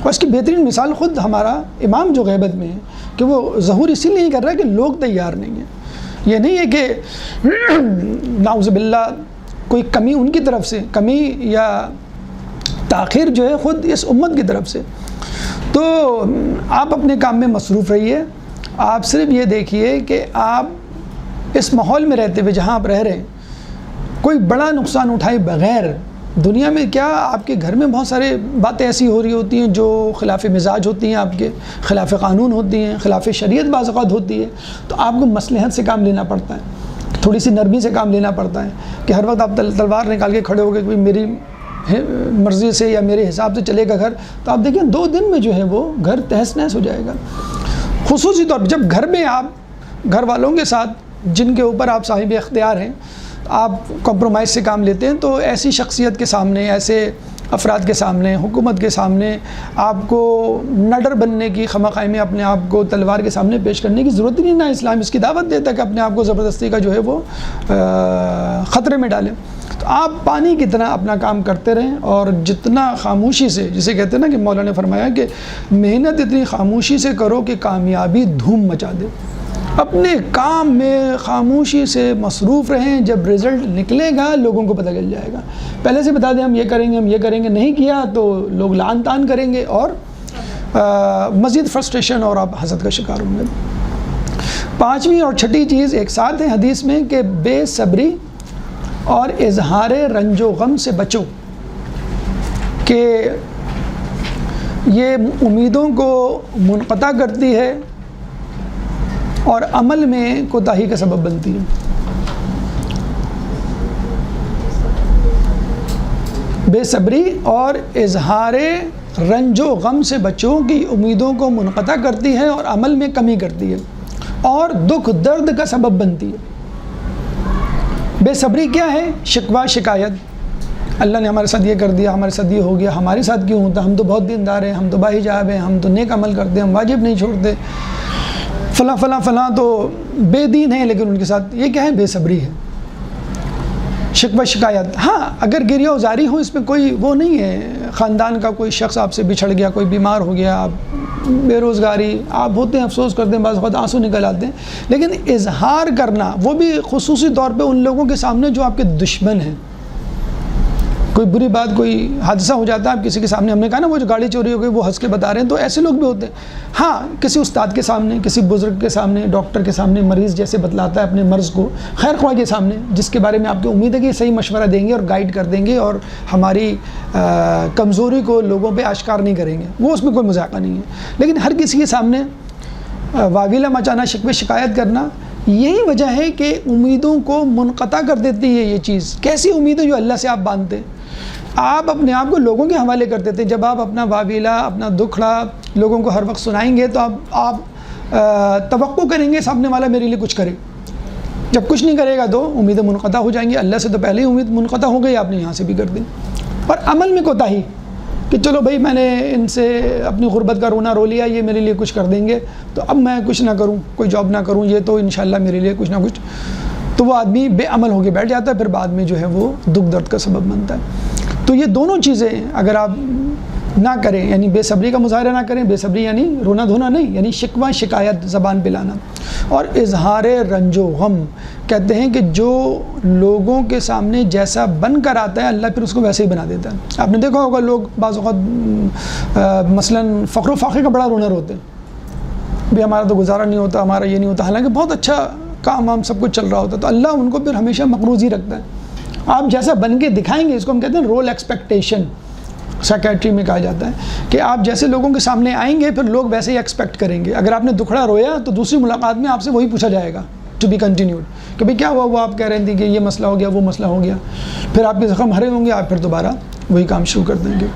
اور اس کی بہترین مثال خود ہمارا امام جو غیبت میں ہے کہ وہ ظہور اسی لیے نہیں کر رہا ہے کہ لوگ تیار نہیں ہیں۔ یہ نہیں ہے کہ نعوذ باللہ کوئی کمی ان کی طرف سے، کمی یا تاخیر جو ہے خود اس امت کی طرف سے۔ تو آپ اپنے کام میں مصروف رہیے۔ آپ صرف یہ دیکھیے کہ آپ اس ماحول میں رہتے ہوئے جہاں آپ رہ رہے ہیں، کوئی بڑا نقصان اٹھائے بغیر دنیا میں کیا آپ کے گھر میں بہت سارے باتیں ایسی ہو رہی ہوتی ہیں جو خلاف مزاج ہوتی ہیں، آپ کے خلاف قانون ہوتی ہیں، خلاف شریعت بعض اوقات ہوتی ہے، تو آپ کو مصلحت سے کام لینا پڑتا ہے، تھوڑی سی نرمی سے کام لینا پڑتا ہے کہ ہر وقت آپ تلوار نکال کے کھڑے ہو گئے کہ میری مرضی سے یا میرے حساب سے چلے گا گھر، تو آپ دیکھیں 2 دن میں جو ہے وہ گھر تہس نہس ہو جائے گا۔ خصوصی طور پر جب گھر میں آپ گھر والوں کے ساتھ جن کے اوپر آپ صاحب اختیار ہیں آپ کمپرومائز سے کام لیتے ہیں، تو ایسی شخصیت کے سامنے، ایسے افراد کے سامنے، حکومت کے سامنے آپ کو نڈر بننے کی، خواہ میں اپنے آپ کو تلوار کے سامنے پیش کرنے کی ضرورت ہی نہیں۔ نہ اسلام اس کی دعوت دیتا ہے کہ اپنے آپ کو زبردستی کا جو ہے وہ خطرے میں ڈالیں۔ تو آپ پانی کی طرح اپنا کام کرتے رہیں، اور جتنا خاموشی سے، جسے کہتے ہیں نا کہ مولا نے فرمایا کہ محنت اتنی خاموشی سے کرو کہ کامیابی دھوم مچا دے۔ اپنے کام میں خاموشی سے مصروف رہیں، جب رزلٹ نکلے گا لوگوں کو پتہ چل جائے گا۔ پہلے سے بتا دیں ہم یہ کریں گے، ہم یہ کریں گے، نہیں کیا تو لوگ لعن طعن کریں گے اور مزید فرسٹریشن اور آپ حسد کا شکار ہوں گے۔ 5ویں اور 6ٹھی چیز ایک ساتھ ہے حدیث میں کہ بے صبری اور اظہار رنج و غم سے بچو، کہ یہ امیدوں کو منقطع کرتی ہے اور عمل میں کوتاہی کا سبب بنتی ہے۔ بے صبری اور اظہار رنج و غم سے بچو کہ امیدوں کو منقطع کرتی ہے اور عمل میں کمی کرتی ہے اور دکھ درد کا سبب بنتی ہے۔ بے صبری کیا ہے؟ شکوہ شکایت، اللہ نے ہمارے ساتھ یہ کر دیا، ہمارے ساتھ یہ ہو گیا، ہمارے ساتھ کیوں ہوتا، ہم تو بہت دیندار ہیں، ہم تو باحجاب ہیں، ہم تو نیک عمل کرتے ہیں، ہم واجب نہیں چھوڑتے، فلاں فلاں فلاں تو بے دین ہیں، لیکن ان کے ساتھ یہ کیا ہے؟ بے صبری ہے، شکوہ شکایت۔ ہاں اگر گریہ وزاری ہو، اس میں کوئی وہ نہیں ہے، خاندان کا کوئی شخص آپ سے بچھڑ گیا، کوئی بیمار ہو گیا، آپ بے روزگاری، آپ ہوتے ہیں افسوس کرتے ہیں، بعض وقت آنسو نکل آتے ہیں، لیکن اظہار کرنا، وہ بھی خصوصی طور پہ ان لوگوں کے سامنے جو آپ کے دشمن ہیں۔ کوئی بری بات، کوئی حادثہ ہو جاتا ہے آپ کسی کے سامنے، ہم نے کہا نا وہ جو گاڑی چوری ہو گئی وہ ہنس کے بتا رہے ہیں، تو ایسے لوگ بھی ہوتے ہیں۔ ہاں کسی استاد کے سامنے، کسی بزرگ کے سامنے، ڈاکٹر کے سامنے، مریض جیسے بتلاتا ہے اپنے مرض کو، خیر خواہ کے سامنے جس کے بارے میں آپ کو امید ہے کہ صحیح مشورہ دیں گے اور گائیڈ کر دیں گے اور ہماری کمزوری کو لوگوں پہ آشکار نہیں کریں گے، وہ اس میں کوئی مذاقہ نہیں ہے۔ لیکن ہر کسی کے سامنے واویلا مچانا، شکوہ شکایت کرنا، یہی وجہ ہے کہ امیدوں کو منقطع کر دیتی ہے یہ چیز۔ کیسی امیدیں جو اللہ سے آپ باندھتے ہیں، آپ اپنے آپ کو لوگوں کے حوالے کر دیتے ہیں۔ جب آپ اپنا واویلا، اپنا دکھڑا لوگوں کو ہر وقت سنائیں گے تو آپ توقع کریں گے سامنے والا میرے لیے کچھ کرے، جب کچھ نہیں کرے گا تو امیدیں منقطع ہو جائیں گی۔ اللہ سے تو پہلے ہی امید منقطع ہو گئی، آپ نے یہاں سے بھی کر دی۔ اور عمل میں کوتاہی کہ چلو بھائی میں نے ان سے اپنی غربت کا رونا رو لیا، یہ میرے لیے کچھ کر دیں گے تو اب میں کچھ نہ کروں، کوئی جاب نہ کروں، یہ تو انشاءاللہ میرے لیے کچھ نہ کچھ، تو وہ آدمی بے عمل ہو کے بیٹھ جاتا ہے، پھر بعد میں جو ہے وہ دکھ درد کا سبب بنتا ہے۔ تو یہ دونوں چیزیں اگر آپ نہ کریں، یعنی بے صبری کا مظاہرہ نہ کریں، بے صبری یعنی رونا دھونا نہیں، یعنی شکوہ شکایت زبان پہ لانا، اور اظہار رنج و غم، کہتے ہیں کہ جو لوگوں کے سامنے جیسا بن کر آتا ہے اللہ پھر اس کو ویسے ہی بنا دیتا ہے۔ آپ نے دیکھا ہوگا لوگ بعض اوقات مثلاً فقر و فاقے کا بڑا رونا روتے ہیں، بھی ہمارا تو گزارا نہیں ہوتا، ہمارا یہ نہیں ہوتا، حالانکہ بہت اچھا کام ہم سب کچھ چل رہا ہوتا ہے، تو اللہ ان کو پھر ہمیشہ مقروض ہی رکھتا ہے۔ آپ جیسا بن کے دکھائیں گے، اس کو ہم کہتے ہیں رول ایکسپیکٹیشن، سائیکیٹری میں کہا جاتا ہے کہ آپ جیسے لوگوں کے سامنے آئیں گے پھر لوگ ویسے ہی ایکسپیکٹ کریں گے۔ اگر آپ نے دکھڑا رویا تو دوسری ملاقات میں آپ سے وہی پوچھا جائے گا، ٹو بی کنٹینیوڈ، کہ بھئی کیا ہوا، وہ آپ کہہ رہے تھے کہ یہ مسئلہ ہو گیا، وہ مسئلہ ہو گیا، پھر آپ کے زخم ہرے ہوں گے، آپ پھر دوبارہ وہی کام شروع کر دیں گے۔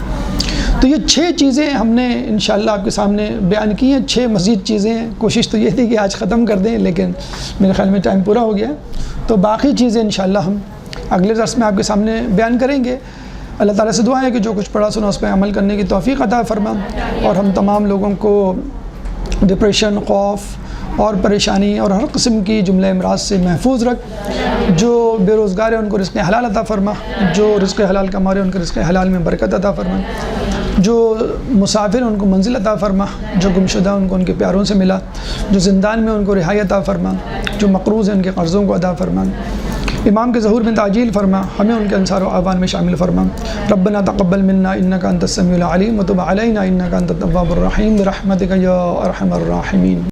تو یہ 6 چیزیں ہم نے انشاءاللہ آپ کے سامنے بیان کی ہیں، 6 مزید چیزیں ہیں۔ کوشش تو یہ تھی کہ آج ختم کر دیں، لیکن میرے خیال میں ٹائم پورا ہو گیا، تو باقی چیزیں انشاءاللہ ہم اگلے درس میں آپ کے سامنے بیان کریں گے۔ اللہ تعالیٰ سے دعا ہے کہ جو کچھ پڑھا سنا اس پہ عمل کرنے کی توفیق عطا فرما، اور ہم تمام لوگوں کو ڈپریشن، خوف اور پریشانی اور ہر قسم کی جملہ امراض سے محفوظ رکھ۔ جو بے روزگار ہیں ان کو رزق حلال عطا فرما، جو رزق حلال کما رہے ہیں ان کو رزق حلال میں برکت عطا فرما، جو مسافر ہیں ان کو منزل عطا فرما، جو گمشدہ ان کو ان کے پیاروں سے ملا، جو زندان میں ان کو رہائی عطا فرما، جو مقروض ہیں ان کے قرضوں کو عطا فرما، امام کے ظہور میں تعجیل فرما، ہمیں ان کے انصار و اعوان میں شامل فرما۔ ربنا تقبل منا انک انت السمیع العلیم وتب علینا انک انت التواب الرحیم برحمتک یا ارحم الراحمین۔